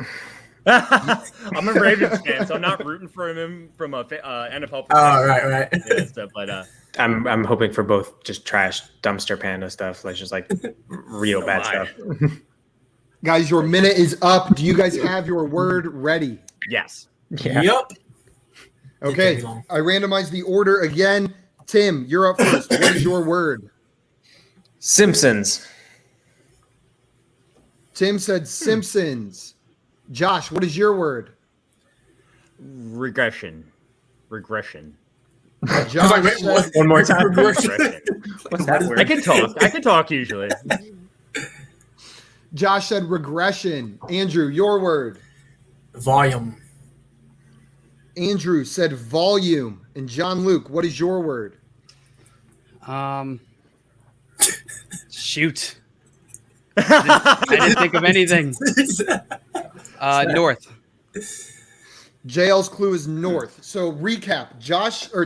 I'm a Ravens fan, so I'm not rooting for him from a NFL. Oh, right. Yeah, stuff, but I'm hoping for both just trash dumpster panda stuff, like just like real bad stuff. Guys, your minute is up. Do you guys have your word ready? Yes. Yeah. Yep. Okay. I randomized the order again. Tim, you're up first. What is your word? Simpsons. Tim said Simpsons. Josh, what is your word? Regression. Josh said, one more time. Regression. What's that word? I can talk usually. Josh said regression. Andrew, your word. Volume. Andrew said volume. And John Luke, what is your word? Shoot. I didn't think of anything. North. JL's clue is north. So recap.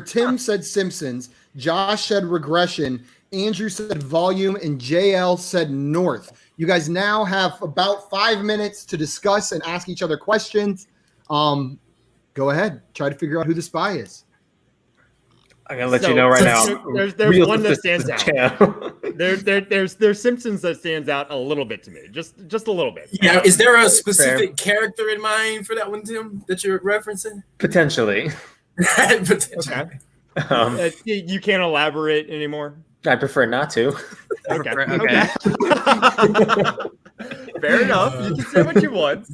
Tim said Simpsons. Josh said regression. Andrew said volume. And JL said north. You guys now have about 5 minutes to discuss and ask each other questions. Go ahead. Try to figure out who the spy is. I'm gonna let you know right now. There's one that stands out. There's Simpsons that stands out a little bit to me, just a little bit. Yeah, is there a specific character in mind for that one, Tim, that you're referencing? Potentially. Potentially. Okay. You can't elaborate anymore. I prefer not to. Okay. Fair enough. You can say what you want.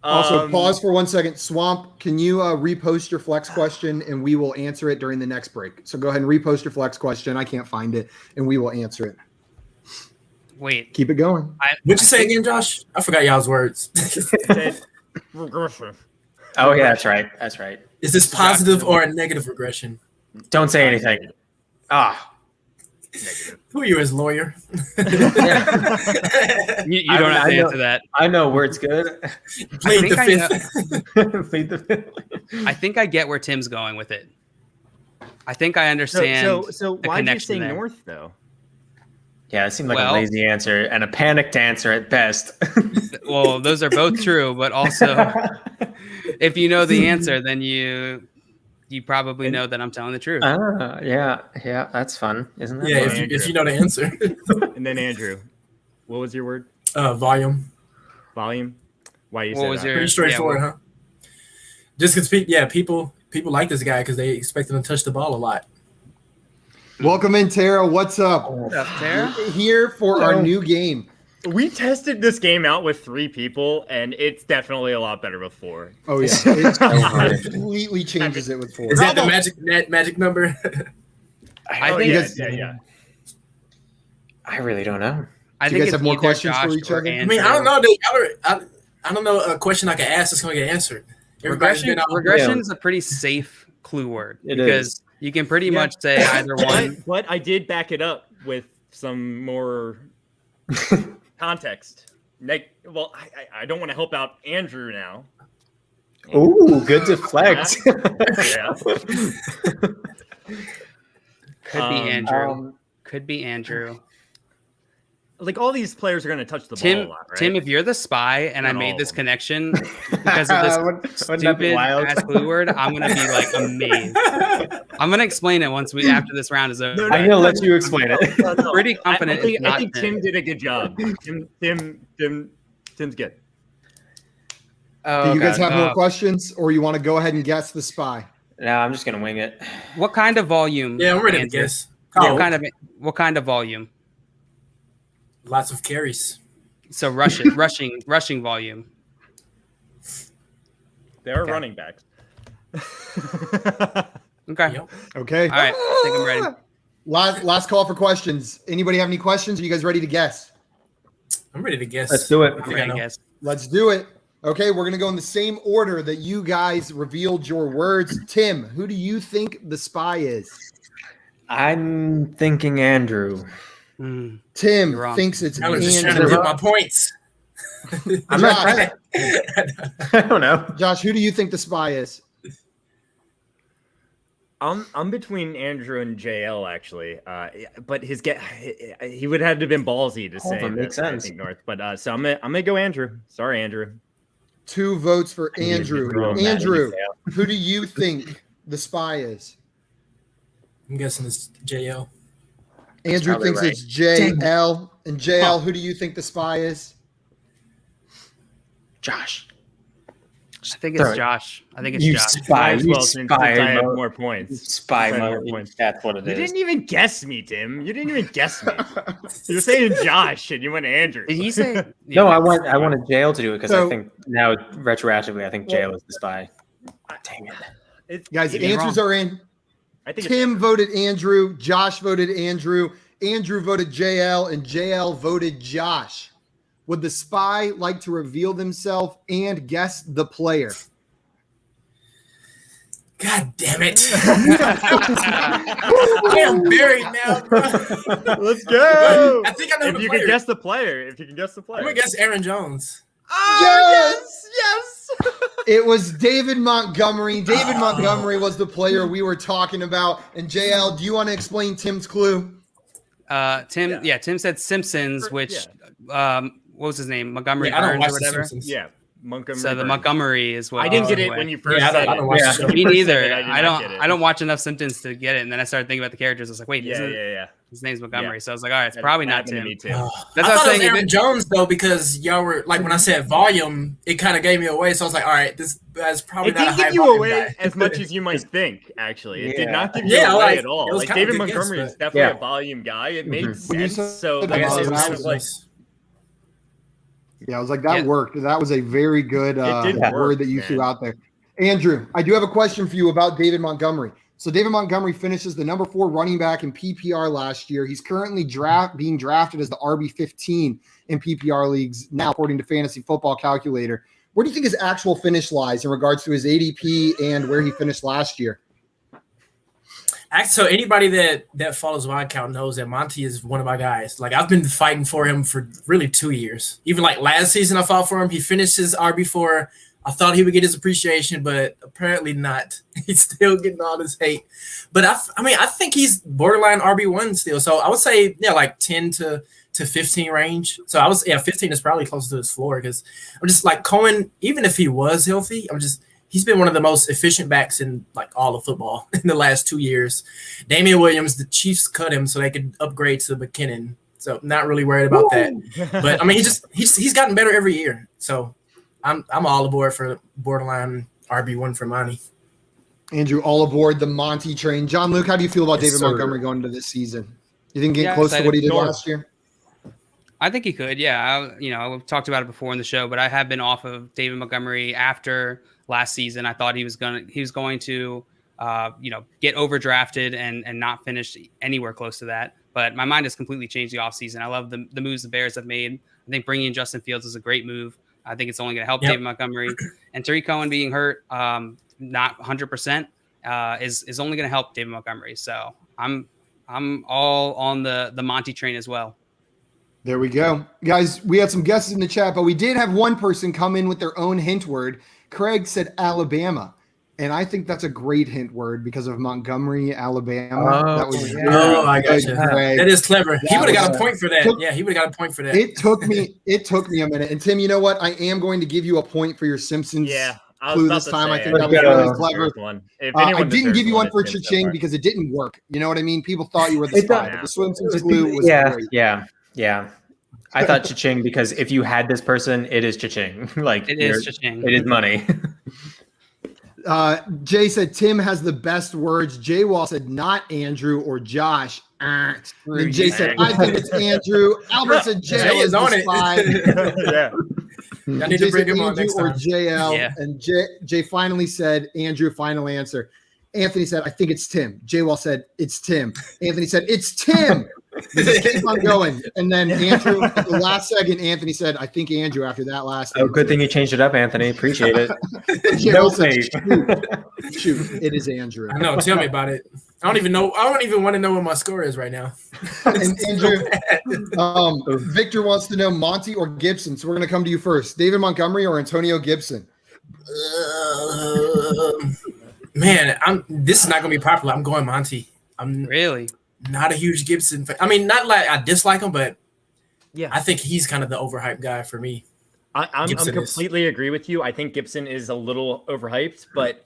Also, pause for 1 second. Swamp, can you repost your flex question and we will answer it during the next break? So go ahead and repost your flex question. I can't find it, and we will answer it. Wait. Keep it going. What'd you say again, Josh? I forgot y'all's words. Regression. Oh yeah, that's right. That's right. Is this positive or a negative regression? Don't say anything. Negative. Who are you as lawyer? You don't have to answer that. I know word's good. Plead the fifth. Plead the fifth. I think I get where Tim's going with it. I think I understand. So why did you say north though? Yeah, it seemed like a lazy answer and a panicked answer at best. Well, those are both true, but also if you know the answer, then you probably know that I'm telling the truth. Yeah, that's fun, isn't it? Yeah, if you know the answer. And then Andrew, what was your word? Volume. Volume. Why you What say was that? your- Pretty straightforward, huh? Just because people like this guy because they expect him to touch the ball a lot. Welcome in, Tara. What's up? What's up, Tara? We're here for our new game. We tested this game out with 3 people, and it's definitely a lot better with 4. Oh yeah, it completely changes it with 4. Is that the magic number? I think yeah. I really don't know. I Do think you guys it's have more either questions Josh for each or other? I mean, I don't Andrew. know. I don't know a question I can ask that's going to get answered. Regression is a pretty safe clue word because you can pretty much say either one. But I did back it up with some more context. Well, I don't want to help out Andrew now. Ooh, good deflect. Yeah. Could be Andrew. Could be Andrew. Like all these players are going to touch the ball a lot, right? Tim, if you're the spy and I Not made all this of them. connection because of this stupid ass clue word, I'm gonna be like amazed. I'm gonna explain it after this round is over. I'm gonna let you explain it. No. Pretty confident. I think Tim did a good job. Tim's good. Oh, Do you guys God. have more questions, or you want to go ahead and guess the spy? No, I'm just gonna wing it. What kind of volume? Yeah, I'm ready to Andrew? guess. What kind of volume? Lots of carries. So rushing volume. They're running backs. Okay. Yep. Okay. All right. I think I'm ready. Last call for questions. Anybody have any questions? Are you guys ready to guess? I'm ready to guess. Let's do it. I I'm think I ready to know. guess. Let's do it. Okay, we're gonna go in the same order that you guys revealed your words. Tim, who do you think the spy is? I'm thinking Andrew. Tim You're wrong. thinks it's I was just trying to Andrew. get my points. I'm not trying to. I don't know. Josh, who do you think the spy is? I'm between Andrew and JL actually, but he would have to have been ballsy to say that makes this, I sense. think North, but so I'm gonna go Andrew. Sorry, Andrew. 2 votes for Andrew. Andrew, Yeah. who do you think the spy is? I'm guessing it's JL. Andrew probably thinks right. it's JL. And JL, who do you think the spy is? Josh. I think it's Sorry. Josh. I think it's You Josh. spy. Might as You well, since I spy have mode. more points. Spy Since I have more mode. points. That's what it You is. didn't even guess me, Tim. You didn't even guess me. You're saying Josh, and you went Andrew. Did he say? No, I wanted jail to do it because So- I think now retroactively I think jail is the spy. Dang it. Guys, You'd the be answers wrong. are in. I think Tim voted Andrew. Josh voted Andrew. Andrew voted JL. And JL voted Josh. Would the spy like to reveal themselves and guess the player? God damn it. I am buried now, bro. Let's go. I think I know If the you player. can guess the player, I'm going to guess Aaron Jones. Yes! It was David Montgomery. David Montgomery was the player we were talking about. And JL, do you want to explain Tim's clue? Tim said Simpsons, which what was his name? Montgomery Yeah, I don't Burns watch or The whatever. Simpsons. Yeah, Montgomery. So the Burns. Montgomery is what I didn't get it away. when you first Yeah, said I don't it. watch Yeah. the show. Me First neither. said it, did I not get it. don't watch enough Simpsons to get it. And then I started thinking about the characters. I was like, wait, Yeah. his name's Montgomery. Yeah. So I was like, all right, it's probably not Happened to Tim. me too. That's I what thought I'm it was saying. Aaron Jones, though, because y'all were, like, when I said volume, it kind of gave me away. So I was like, all right, this guy's probably It not a didn't high give you volume away guy. as much as you might think. Actually, it did not give you Yeah, away like, at all. it was Like kinda David good guess, Montgomery is but- definitely Yeah. a volume guy. It made When you sense. said So that, I guess it that's that kind was of like Yeah, I was like, that Yeah. worked. That was a very good did word work, that you man. threw out there. Andrew, I do have a question for you about David Montgomery. So David Montgomery finishes the number 4 running back in PPR last year. He's currently being drafted as the RB15 in PPR leagues now, according to Fantasy Football Calculator. Where do you think his actual finish lies in regards to his ADP and where he finished last year? So anybody that follows my account knows that Monty is one of my guys. Like, I've been fighting for him for really 2 years. Even like last season, I fought for him. He finished his RB4. I thought he would get his appreciation, but apparently not. He's still getting all this hate. But I think he's borderline RB1 still. So I would say, like 10 to 15 range. So 15 is probably close to his floor, because I'm just like Cohen, even if he was healthy, he's been one of the most efficient backs in like all of football in the last 2 years. Damian Williams, the Chiefs cut him so they could upgrade to McKinnon. So not really worried about that. But I mean, he's gotten better every year. So I'm all aboard for borderline RB1 for Monty. Andrew, all aboard the Monty train. John Luke, how do you feel about Yes, David sir. Montgomery going into this season? You think getting Yeah, close to what he did excited. last year? I think he could. Yeah. We've talked about it before in the show, but I have been off of David Montgomery after last season. I thought he was going to get overdrafted and not finish anywhere close to that. But my mind has completely changed the offseason. I love the moves the Bears have made. I think bringing in Justin Fields is a great move. I think it's only going to help David Montgomery. And Tariq Cohen being hurt, not 100%, is only going to help David Montgomery. So I'm all on the Monty train as well. There we go. Guys, we had some guesses in the chat, but we did have one person come in with their own hint word. Craig said Alabama. And I think that's a great hint word because of Montgomery, Alabama. That was I got you. That is clever. He would have got a point for that. He would have got a point for that. It took me a minute. And Tim, you know what? I am going to give you a point for your Simpsons clue this time. I think that was really clever. I didn't give you one for Cha-Ching because it didn't work. You know what I mean? People thought you were the spy. But the Simpsons clue was great. Yeah. I thought Cha-Ching because if you had this person, it is Cha-Ching. It is Cha-Ching. It is money. Jay said Tim has the best words. Jay Wall said not Andrew or Josh. And Jay said I think it's Andrew. Albert said Jay is on it. I need to bring him on Andrew next or time. JL. Yeah. And Jay finally said Andrew. Final answer. Anthony said I think it's Tim. Jay Wall said it's Tim. Anthony said it's Tim. Just keep on going. And then Andrew, at the last second, Anthony said, I think Andrew after that last. Oh, good thing you changed it up, Anthony. Appreciate it. No faith. Shoot, it is Andrew. I know. Tell me about it. I don't even know. I don't even want to know what my score is right now. And Andrew, Victor wants to know Monty or Gibson. So we're going to come to you first. David Montgomery or Antonio Gibson? Man, this is not going to be popular. I'm going Monty. I'm really not a huge Gibson fan. I mean, not like I dislike him, but yeah, I think he's kind of the overhyped guy for me. I'm completely agree with you. I think Gibson is a little overhyped, but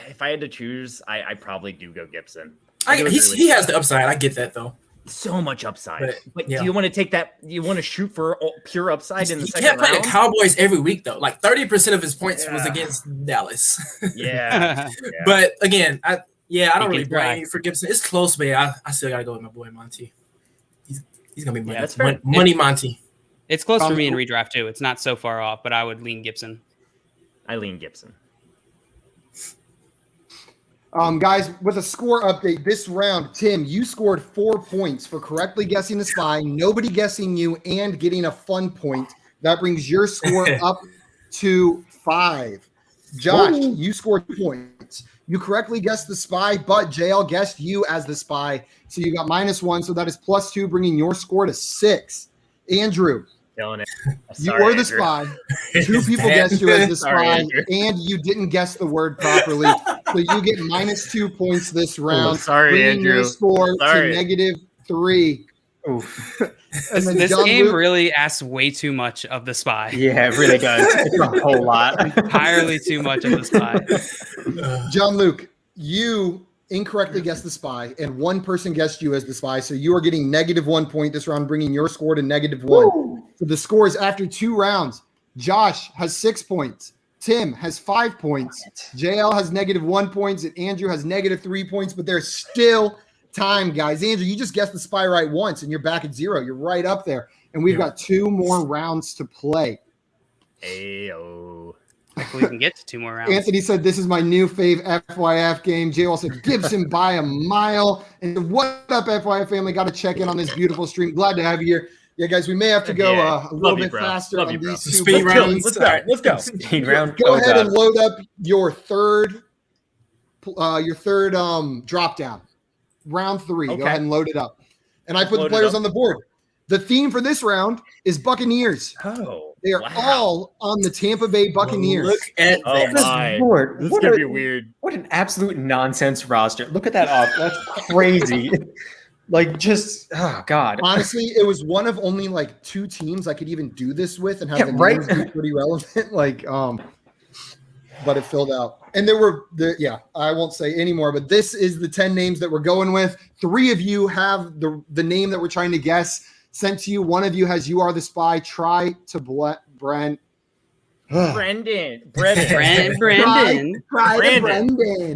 if I had to choose, I probably do go Gibson. He has the upside. I get that though. So much upside. But do you want to take that? You want to shoot for pure upside in the second round? He can't play the Cowboys every week though. Like 30% of his points was against Dallas. Yeah. But again, I don't really blame for Gibson. It's close, but I still gotta go with my boy Monty. He's gonna be money. Money Monty. It's close for me in redraft too. It's not so far off, but I would lean Gibson. I lean Gibson. Guys, with a score update this round, Tim, you scored 4 points for correctly guessing the spy, nobody guessing you, and getting a fun point. That brings your score up to 5. Josh, you scored 2 points. You correctly guessed the spy, but JL guessed you as the spy, so you got -1, so that is +2, bringing your score to 6. Andrew, killing it. You were the spy. 2 people guessed you as the spy, and you didn't guess the word properly. So you get -2 points this round. Sorry, Andrew. Your score to -3. Oof. This game really asks way too much of the spy. Yeah, it really does. It's a whole lot. Entirely too much of the spy. John Luke, you incorrectly guessed the spy, and 1 person guessed you as the spy. So you are getting -1 point this round, bringing your score to -1. So the score is after 2 rounds. Josh has 6 points. Tim has 5 points. JL has -1 points, and Andrew has -3 points. But there's still time, guys. Andrew, you just guessed the spy right once, and you're back at 0. You're right up there, and we've got 2 more rounds to play. Ayo. Hopefully we can get to 2 more rounds. Anthony said, this is my new fave FYF game. JL said, Gibson by a mile. And what up, FYF family? Got to check in on this beautiful stream. Glad to have you here. Yeah, guys, we may have to go a little bit faster on these 2 speed rounds. Let's go. Speed round. Go ahead and load up your third drop down. Round 3. Okay. Go ahead and load it up. And I put the players on the board. The theme for this round is Buccaneers. Oh, they are all on the Tampa Bay Buccaneers. Look at that. My Lord. This is going to be weird. What an absolute nonsense roster. Look at that off. That's crazy. Oh, God. Honestly, it was one of only 2 teams I could even do this with and have the names be pretty relevant. But it filled out. And I won't say anymore, but this is the 10 names that we're going with. 3 of you have the name that we're trying to guess sent to you. 1 of you has You Are the Spy. Try to Brent. Brendan. Brendan.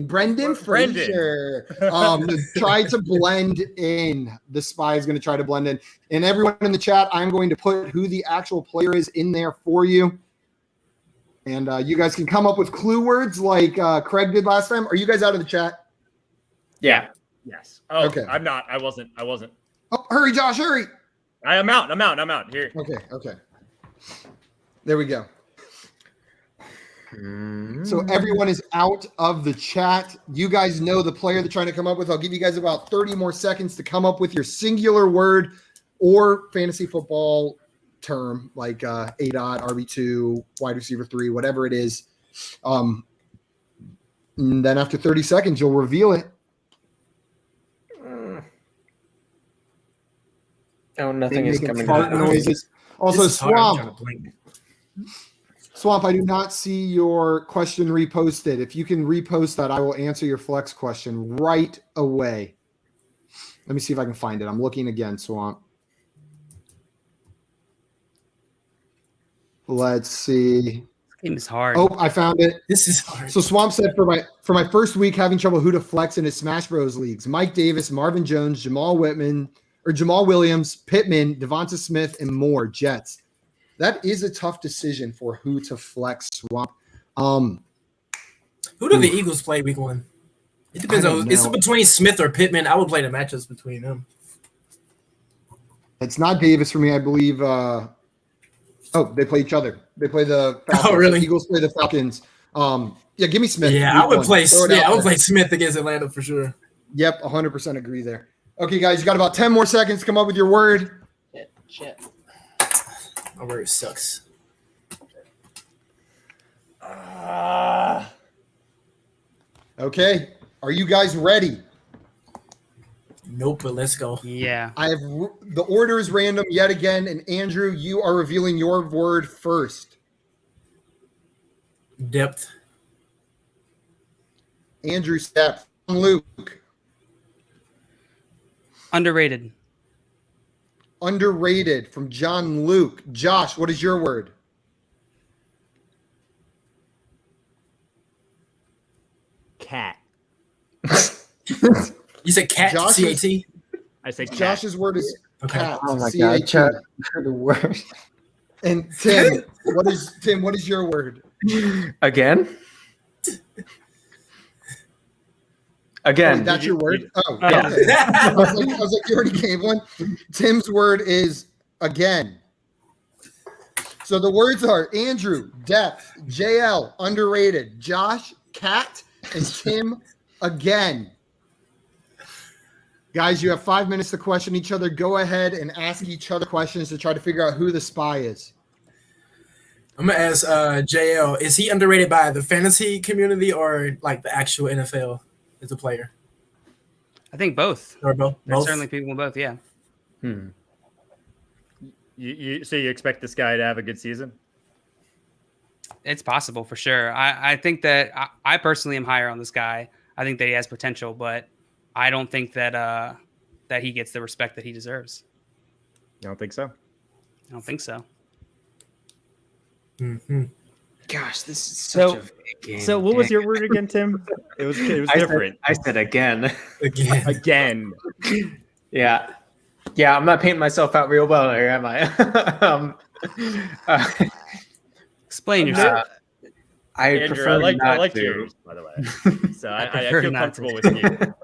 Brendan Fraser. Try to blend in. The spy is going to try to blend in. And everyone in the chat, I'm going to put who the actual player is in there for you. And you guys can come up with clue words like Craig did last time. Are you guys out of the chat? Yeah. Yes. Oh, okay. I'm not. I wasn't. Oh, hurry, Josh, hurry. I'm out. Here. Okay. There we go. So everyone is out of the chat. You guys know the player they're trying to come up with. I'll give you guys about 30 more seconds to come up with your singular word or fantasy football term, like A-dot, RB2, wide receiver 3, whatever it is. And then after 30 seconds, you'll reveal it. Oh, nothing is coming fart out. noises. Also, Swamp, I do not see your question reposted. If you can repost that, I will answer your flex question right away. Let me see if I can find it. I'm looking again, Swamp. Let's see. This game is hard. Oh, I found it. This is hard. So Swamp said for my first week having trouble who to flex in his Smash Bros leagues: Mike Davis, Marvin Jones, Jamal Williams, Pittman, Devonta Smith, and more Jets. That is a tough decision for who to flex, Swamp. Who do the Eagles play week 1? It depends on. It's between Smith or Pittman. I would play the matchups between them. It's not Davis for me, I believe. They play each other. They play the Falcons. Oh, really? The Eagles play the Falcons. Yeah, give me Smith. Yeah, I would play Smith against Atlanta for sure. Yep, 100% agree there. Okay, guys, you got about 10 more seconds to come up with your word. Shit. My word sucks. Okay, are you guys ready? Nope, but let's go. Yeah. The order is random yet again, and Andrew, you are revealing your word first. Depth. Andrew, depth. Luke. Underrated. Underrated from John Luke. Josh, what is your word? Cat. You said cat, C-A-T? I say cat. Josh's word is cat. Oh my C-A-T. God, Chuck, for the word. And Tim, what is your word? Again? Again. Oh, that's your word? Oh, Yeah. okay. I was like, you already gave one. Tim's word is again. So the words are Andrew, depth, JL, underrated, Josh, cat, and Tim, again. Guys, you have 5 minutes to question each other. Go ahead and ask each other questions to try to figure out who the spy is. I'm going to ask JL, is he underrated by the fantasy community or like the actual NFL as a player? I think both. Or both? There's certainly people in both, yeah. So you expect this guy to have a good season? It's possible for sure. I think that I personally am higher on this guy. I think that he has potential, but I don't think that that he gets the respect that he deserves. I don't think so. I don't think so. Mm-hmm. Gosh, this is such a big game. So what was your word again, Tim? It was different. I said again. Again. Yeah. Yeah, I'm not painting myself out real well here, am I? Explain yourself. Andrew, prefer I like to. yours, by the way. So I feel comfortable with you.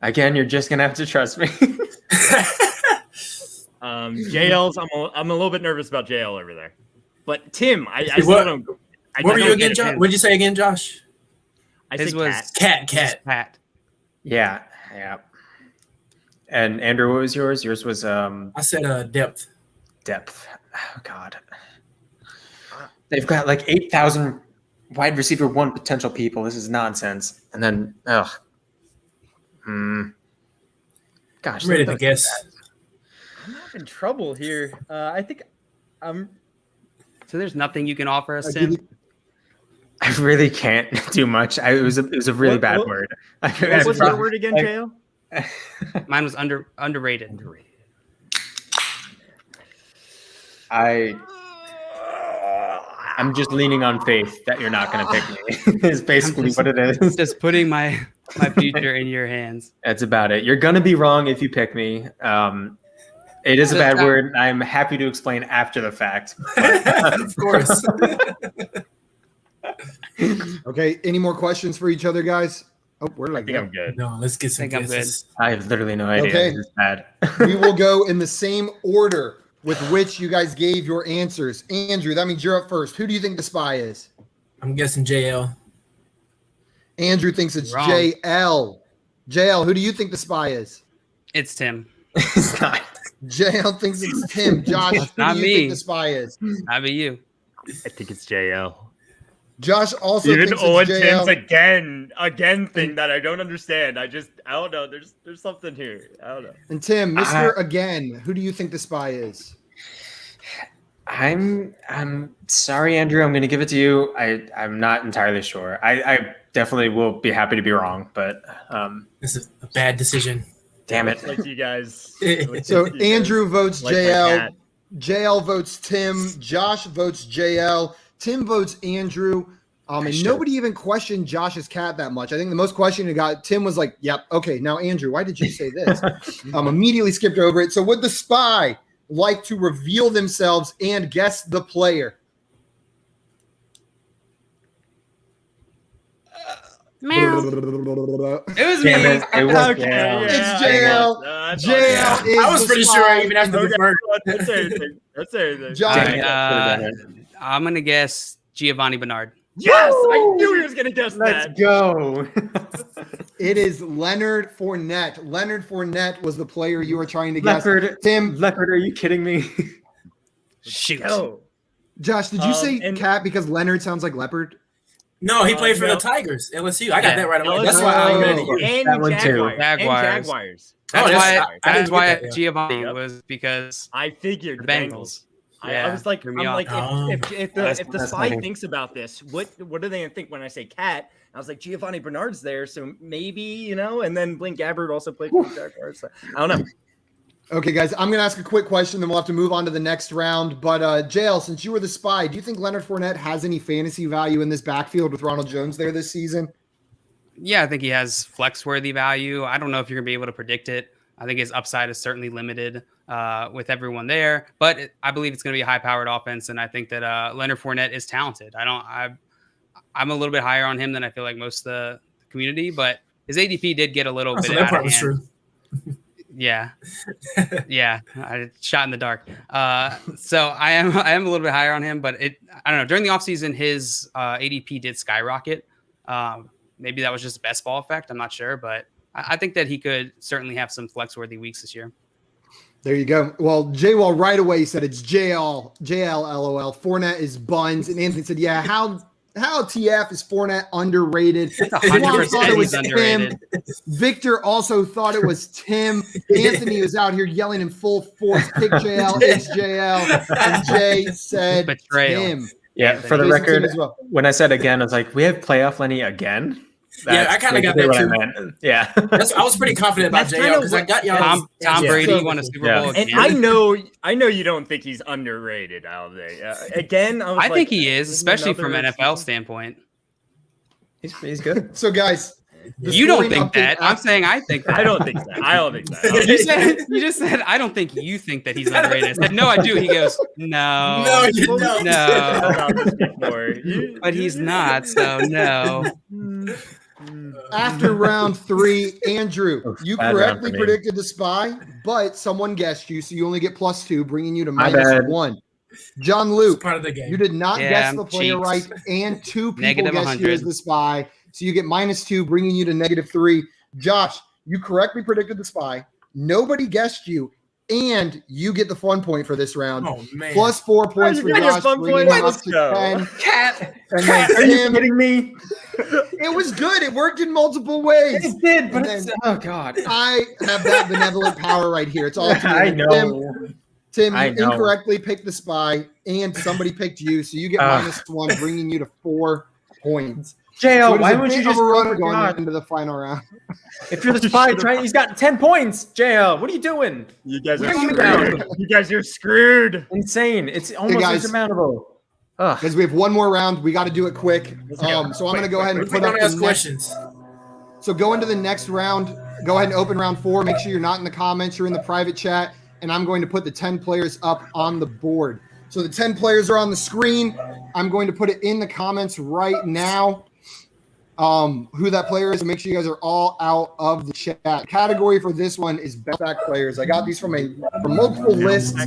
Again, you're just gonna have to trust me. JL's. I'm a little bit nervous about JL over there, but Tim, I still don't. What were you again, Josh? What did you say again, Josh? I said Cat. Yeah. And Andrew, what was yours? Yours was I said depth. Depth. Oh God. They've got like 8,000 wide receiver 1 potential people. This is nonsense. And then gosh, I'm ready to guess. I'm having trouble here. I think I'm. So there's nothing you can offer us, Tim? I really can't do much. It was a really bad word. What was your word again, JL? Mine was underrated. I'm just leaning on faith that you're not going to pick me. Is basically what it is. Just putting my future in your hands. That's about it. You're going to be wrong if you pick me. It is a bad word. I'm happy to explain after the fact. Of course. Okay. Any more questions for each other, guys? Oh, where did I I think go? I'm good. No, let's get some I'm good. guesses. I have literally no idea. Okay. This is bad. We will go in the same order with which you guys gave your answers. Andrew, that means you're up first. Who do you think the spy is? I'm guessing JL. Andrew thinks it's Wrong. JL. JL, who do you think the spy is? It's Tim. It's not. JL thinks it's Tim. Josh, who Not do you me. think the spy is? How about you? I think it's JL. Josh also Even thinks Owen it's Tim's JL. again thing that I don't understand. I don't know. There's something here. I don't know. And Tim, Mr. Again, who do you think the spy is? I'm sorry, Andrew. I'm going to give it to you. I'm not entirely sure. I definitely will be happy to be wrong, but This is a bad decision. damn it. Like you guys. So Andrew votes Like my JL. cat. JL votes Tim. Josh votes JL. Tim votes Andrew. And nobody even questioned Josh's cat that much. I think the most question he got, Tim was like, yep, okay, now Andrew, why did you say this? Immediately skipped over it. So would the spy like to reveal themselves and guess the player? Meow. It was Damn me. it. It was Okay, JL. It's yeah, JL. JL. JL is I was the pretty spy. sure I even after the Okay, first. that's everything. That's everything. Josh, All right, I'm gonna guess Giovanni Bernard. Yes, I knew he was gonna guess Let's that. go. it is Leonard Fournette. Leonard Fournette was the player you were trying to guess. Leopard. Tim, Leopard, are you kidding me? Shoot. Yo, Josh, did you say and- cat because Leonard sounds like leopard? No, he played for no. the Tigers, LSU. I got Yeah. that right away. LSU. That's why I Oh. read it. and That one too. Jaguars. And Jaguars. Jaguars. Oh, That's that's- why. I That's didn't why get that, yeah. Giovanni Yep. was because I figured the the Bengals. Bengals. I Yeah, was like, threw I'm me off. like, if the That's spy funny. thinks about this, what do they think when I say cat? I was like, Giovanni Bernard's there, so maybe, and then Blaine Gabbert also played for the Jaguars. So, I don't know. Okay, guys, I'm going to ask a quick question, then we'll have to move on to the next round. But, JL, since you were the spy, do you think Leonard Fournette has any fantasy value in this backfield with Ronald Jones there this season? Yeah, I think he has flex-worthy value. I don't know if you're gonna be able to predict it. I think his upside is certainly limited with everyone there, but I believe it's going to be a high-powered offense, and I think that Leonard Fournette is talented. I'm a little bit higher on him than I feel like most of the community, but his ADP did get a little bit So that out part of was hand. true. Yeah, yeah, I shot in the dark. So I am a little bit higher on him, but I don't know. During the offseason, his ADP did skyrocket. Maybe that was just a best ball effect. I'm not sure, but I think that he could certainly have some flex-worthy weeks this year. There you go. Well, JL right away said it's JL, LOL. Fournette is buns. And Anthony said, yeah, how TF is Fournette underrated? It's Juan 100% thought it was he's underrated. Tim. Victor also thought it was Tim. Anthony was out here yelling in full force, pick JL, it's JL. And Jay said Betrayal. Tim. Yeah, for the Jason record, Tim as well. when I said again, I was like, we have playoff Lenny again? Yeah, I kinda got basically that what I too. meant. Yeah. I was pretty confident about That's JL kinda because I got y'all. Tom Yeah. Brady So- won a Super Yeah. Bowl And again. I know you don't think he's underrated, Alve. Again, I was I like, think he is, this especially from another NFL season. standpoint. He's good. So, guys, the You don't scoring think update that. I'm after- saying I think that. I don't think that. I don't think that. You just said I don't think you think that he's underrated. I said no, I do. He goes no, No, you Well, don't. no, about this before. but he's not. So no. After round 3, Andrew, Oof, you bad round correctly for me. predicted the spy, but someone guessed you, so you only get +2, bringing you to My bad. -1. John It's Luke, part of the game. you did not Yeah, guess the player cheats. right, and 2 people Negative guessed you 100. as the spy, so you get -2, bringing you to -3. Josh, you correctly predicted the spy. Nobody guessed you, and you get the fun point for this round. Oh man. +4 points you for get your Josh, fun bringing point? him up Let's to go. 10. Cat. And then Are you Tim, kidding me? it was good. It worked in multiple ways. It did, but And it's, then- oh god. I have that benevolent power right here. It's all to me. I know. Tim, I you know. incorrectly picked the spy, and somebody picked you, so you get Ugh. -1, bringing you to 4 points. JL, So it why is a would you bit just of a go run for going God? into the final round? If you're the spy, he's got 10 points. JL, what are you doing? You guys Where are are you screwed. going? You guys are screwed. Insane. It's almost guys. insurmountable. because we have one more round. We got to do it quick. So I'm going to go ahead and put up the questions. So go into the next round. Go ahead and open round 4. Make sure you're not in the comments. You're in the private chat. And I'm going to put the 10 players up on the board. So the 10 players are on the screen. I'm going to put it in the comments right now. Who that player is, and make sure you guys are all out of the chat. Category for this one is bounce back players. I got these from multiple lists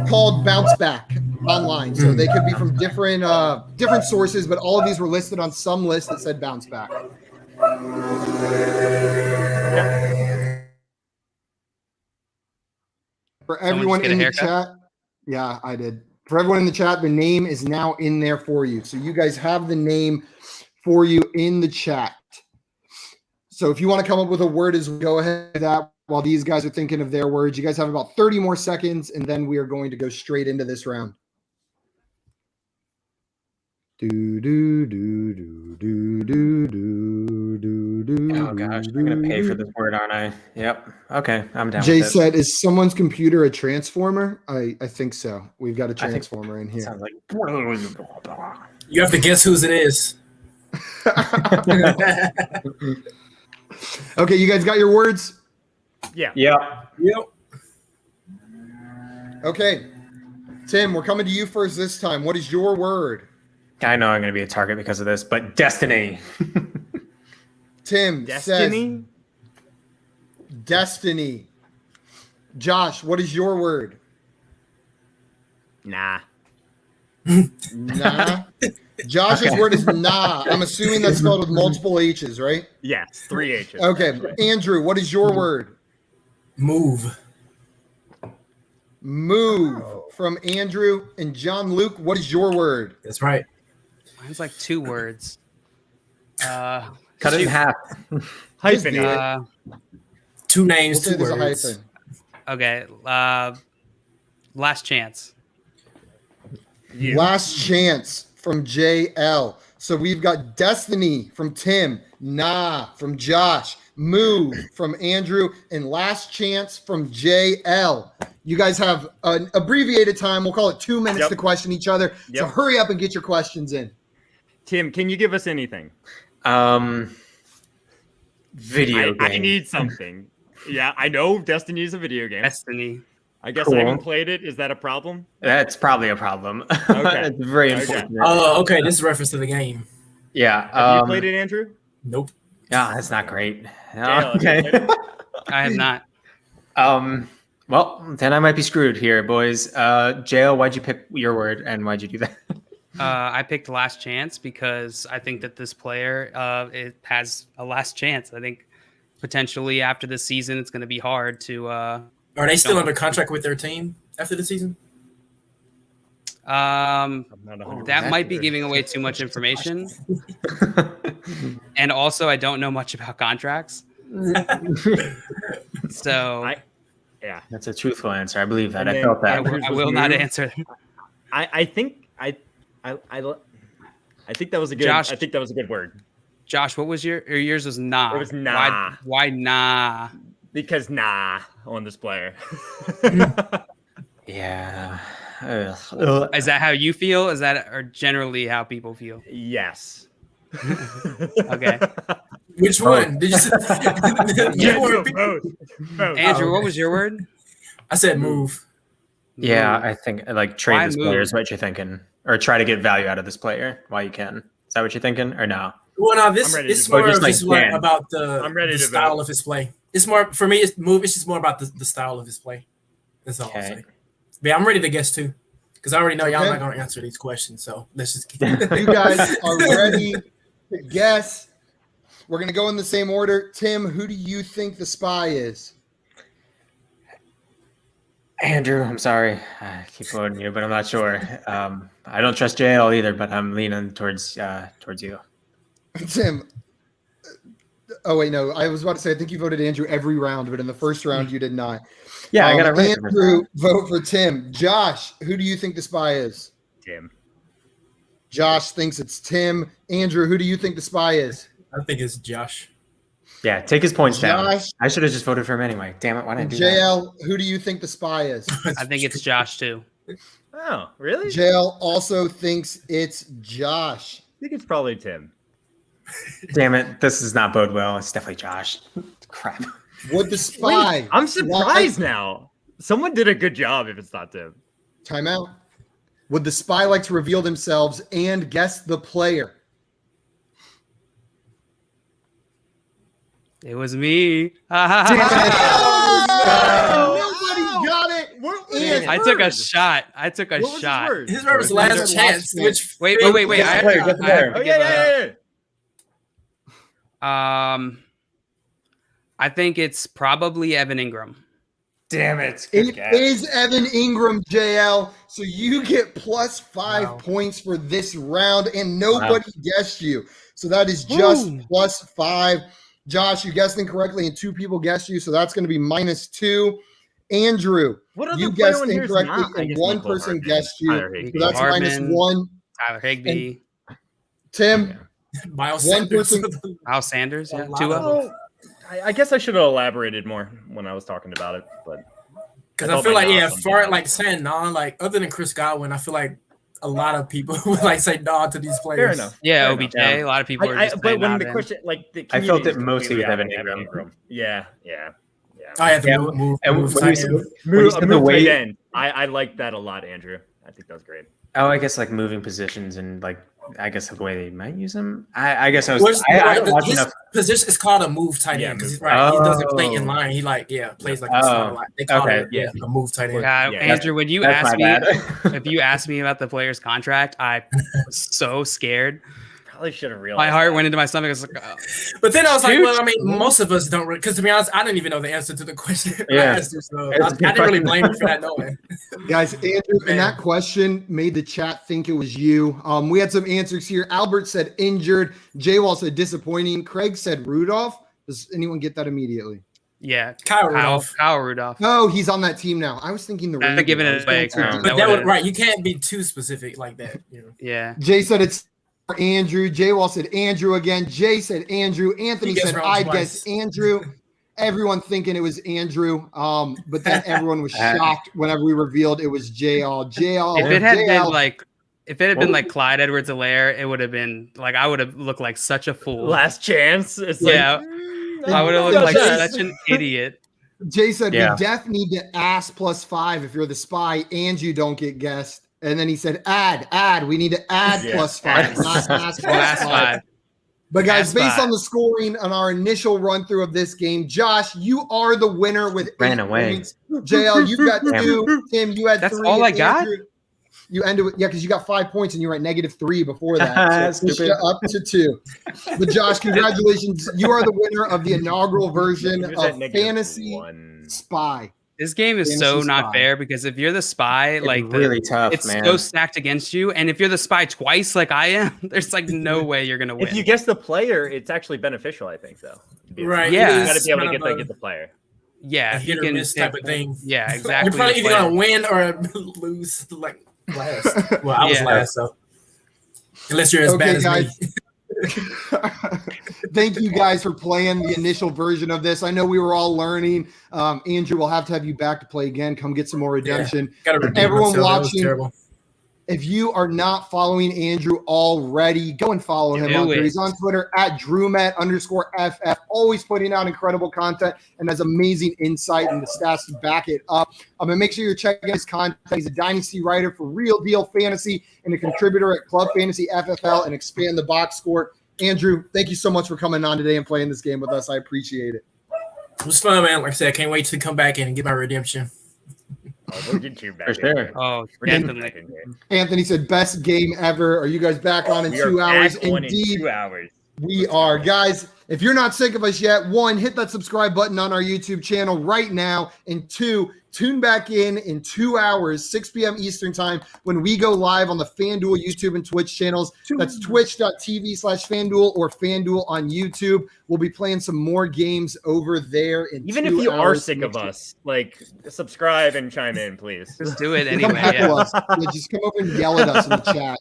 called Bounce Back online. So they could be from different sources, but all of these were listed on some list that said Bounce Back. For everyone in the chat, yeah, I did. For everyone in the chat, the name is now in there for you. So you guys have the name for you in the chat. So if you want to come up with a word, as we go ahead with that while these guys are thinking of their words. You guys have about 30 more seconds, and then we are going to go straight into this round. Oh gosh, I'm gonna pay for this word, aren't I? Yep. Okay, I'm down. Jay with it. said, "Is someone's computer a transformer?" I think so. We've got a transformer in here. Sounds like You have to guess whose it is. Okay, you guys got your words? Yeah. Yep. Okay. Tim, we're coming to you first this time. What is your word? I know I'm going to be a target because of this, but destiny. Tim Destiny? says destiny. Josh, what is your word? Nah. Nah. Josh's word is nah. I'm assuming that's spelled with multiple H's, right? Yes, 3 H's. Okay. Andrew, what is your word? Move. Move from Andrew. And John Luke, what is your word? That's right. Mine's like 2 words. Cut it in half. Hyphenate. 2 names, We'll say 2 there's a words. hyphen. Okay. Last chance. You. Last chance from JL. So we've got destiny from Tim, nah from Josh, move from Andrew, and last chance from JL. You guys have an abbreviated time. We'll call it 2 minutes to question each other. So hurry up and get your questions in. Tim, can you give us anything? Video game. I need something. Yeah, I know Destiny is a video game. Destiny. I guess Cool. I haven't played it. Is that a problem? That's probably a problem. Okay. It's very Okay. important. Oh, okay. This is reference to the game. Yeah. Have you played it, Andrew? Nope. Yeah, that's not great. Dale, have you played it? I have not. Well, then I might be screwed here, boys. JL, why'd you pick your word and why'd you do that? I picked last chance because I think that this player it has a last chance. I think potentially after this season, it's going to be hard to. Are they still under contract with their team after the season? That might be giving away too much information. And also, I don't know much about contracts. So, yeah, that's a truthful answer. I believe that. And I felt that. I will not answer. I think that was a good. Josh, I think that was a good word. Josh, what was yours? Was nah. It was nah. Why nah? Because nah on this player. Yeah. Is that how you feel? Is that or generally how people feel? Yes. Okay. Which one? Did you say? Both. Andrew, what was your word? I said move. Yeah, I think like trade Why this move? player is what you're thinking, or try to get value out of this player while you can. Is that what you're thinking, or no? Well, no, this I'm ready is to more vote. of Just just like Dan. about I'm ready the to style vote. of his play. It's more for me. It's move. It's just more about the style of his play. That's all I'm Okay. saying. But yeah, I'm ready to guess too, because I already know y'all Okay. not going to answer these questions. So let's just. You guys are ready to guess. We're going to go in the same order. Tim, who do you think the spy is? Andrew, I'm sorry. I keep voting you, but I'm not sure. I don't trust JL either, but I'm leaning towards you. Tim. Oh, wait, no. I was about to say, I think you voted Andrew every round, but in the first round, you did not. Yeah, I got it right. Andrew, vote for Tim. Josh, who do you think the spy is? Tim. Josh thinks it's Tim. Andrew, who do you think the spy is? I think it's Josh. Yeah, take his points down. Josh. I should have just voted for him anyway. Damn it, why didn't I do that? JL, who do you think the spy is? I think it's Josh too. Oh, really? Jail also thinks it's Josh. I think it's probably Tim. Damn it. This does not bode well. It's definitely Josh. Crap. Would the spy? Wait, I'm surprised now. Someone did a good job if it's not Tim. Timeout. Would the spy like to reveal themselves and guess the player? It was me. Nobody got it. I took a shot. His word was last chance. Which Wait. Get the player. Oh, yeah. I think it's probably Evan Engram. Damn it. It is Evan Engram, JL. So you get plus 5 points for this round, and nobody guessed you. So that is just plus 5. Josh, you guessed incorrectly, and 2 people guessed you. So that's going to be -2. Andrew, you guessed incorrectly, and 1 person guessed you. So that's -1. Tyler Higbee. Tim, Miles one Sanders. person. Miles Sanders. Yeah, A lot 2 of of them. I guess I should have elaborated more when I was talking about it, but Because I feel like saying non, like other than Chris Godwin, I feel like a lot of people would like say non to these players. fair enough. Yeah, Fair OBJ. enough. A lot of people are just but saying when not the in. question, like, the I felt community it is mostly with completely Evan on Engram. Yeah. I have to Yeah, move. and move when tight you said- end. when you Move said the tight way- end. I like that a lot, Andrew. I think that was great. Oh, I guess like moving positions and like I guess the way they might use him. I guess I was. Which, I don't watch his enough. position is called a move tight Yeah, end because move. he doesn't play in Oh. line. He plays like a slot line. They call Okay. it a move tight end. God, Yeah, Andrew, when you That's asked my me, bad. if you asked me about the player's contract, I was so scared. Probably should have realized. My heart that. went into my stomach. I was like, oh. But then I was like, Dude. well, I mean, most of us don't, because to be honest, I didn't even know the answer to the question. Yeah. I asked you, so It's a I good didn't really question. blame you for that knowing. Guys, Andrew, and that question made the chat think it was you. We had some answers here. Albert said injured. J-Wall said disappointing. Craig said Rudolph. Does anyone get that immediately? Yeah, Kyle Rudolph. Kyle Rudolph. Oh, he's on that team now. I was thinking the I'm Ravens. giving I it was away. going to- That But that would've- would right. You can't be too specific like that. You know. Yeah. Jay said it's for Andrew. J-Wall said Andrew again. Jay said Andrew. Anthony He guessed said wrong I twice. guess Andrew. Everyone thinking it was Andrew. But then everyone was shocked whenever we revealed it was JL. JL. If it had been JL. like, Clyde Edwards-Helaire, it would have been like I would have looked like such a fool. Last chance. It's Yeah. like, I would have looked like such an idiot. Jay said, Yeah. we def need to ask +5 if you're the spy and you don't get guessed. And then he said, add. We need to add Yeah. +5, Add. not ask Last +5. five. But guys, Ask based five. on the scoring on our initial run through of this game, Josh, you are the winner with 8 Ran away. points. JL, you got Damn. 2. Tim, you had That's 3. all I and got? Andrew, you ended with because you got 5 points and you were at -3 before that. So Stupid. up to 2. But Josh, congratulations. You are the winner of the inaugural version He was at of -1. Fantasy Spy. This game is Fantasy so spy. not fair because if you're the spy, It's like really tough, it's man. so stacked against you, and if you're the spy twice, like I am, there's like no way you're gonna win. If you guess the player, it's actually beneficial, I think, though. Right. Yeah. You It got to is be able to kind of get the player. yeah, a if you hit or can miss type of thing. Yeah, exactly. You're probably either Like, gonna win or lose. Like last. Well, I was Yeah. last, so unless you're as Okay, bad as guys. me. Thank you guys for playing the initial version of this. I know we were all learning. Andrew, we'll have to have you back to play again. Come get some more redemption. Gotta redeem Everyone myself. That was watching, terrible. if you are not following Andrew already, go and follow him Do on Twitter. it. He's on Twitter at @DrewMet_FF, always putting out incredible content and has amazing insight and the stats to back it up. And make sure you're checking his content. He's a dynasty writer for Real Deal Fantasy and a contributor at Club Fantasy FFL and Expand the Box Score. Andrew, thank you so much for coming on today and playing this game with us. I appreciate it. It was fun, man. Like I said, I can't wait to come back in and get my redemption. Oh, we'll get you back For in sure. here. oh, We're getting definitely. back in here. Anthony said, best game ever. Are you guys back on in We are 2 hours? back on in Indeed, 2 hours. we are. Guys, if you're not sick of us yet, 1, hit that subscribe button on our YouTube channel right now. And 2, tune back in 2 hours, 6 p.m. Eastern time, when we go live on the FanDuel YouTube and Twitch channels. That's twitch.tv/FanDuel or FanDuel on YouTube. We'll be playing some more games over there in Even 2 if you are hours. sick of us, like, subscribe and chime in, please. Just do it Come anyway. heckle Yeah. us. Yeah, just come over and yell at us in the chat.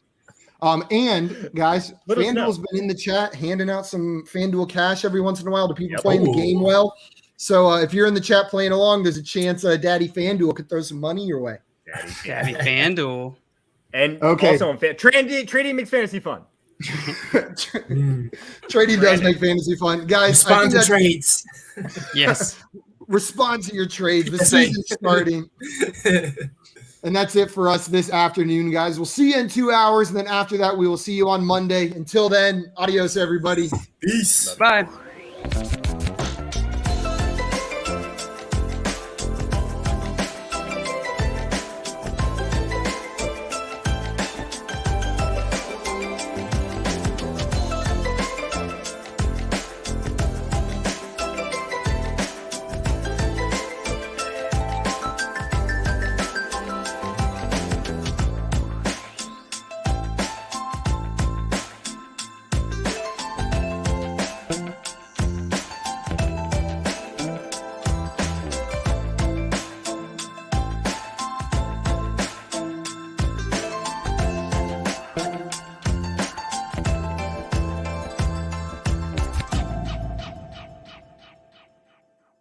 And guys, Let us FanDuel's know. been in the chat handing out some FanDuel cash every once in a while to people Yep. playing the Ooh. game well. So if you're in the chat playing along, there's a chance Daddy FanDuel could throw some money your way. Daddy FanDuel. And Okay. also on trading makes fantasy fun. Trading does make fantasy fun, guys. I Respond think to trades. Yes. respond to your trades. The season's starting. And that's it for us this afternoon, guys. We'll see you in 2 hours. And then after that, we will see you on Monday. Until then, adios, everybody. Peace. Bye.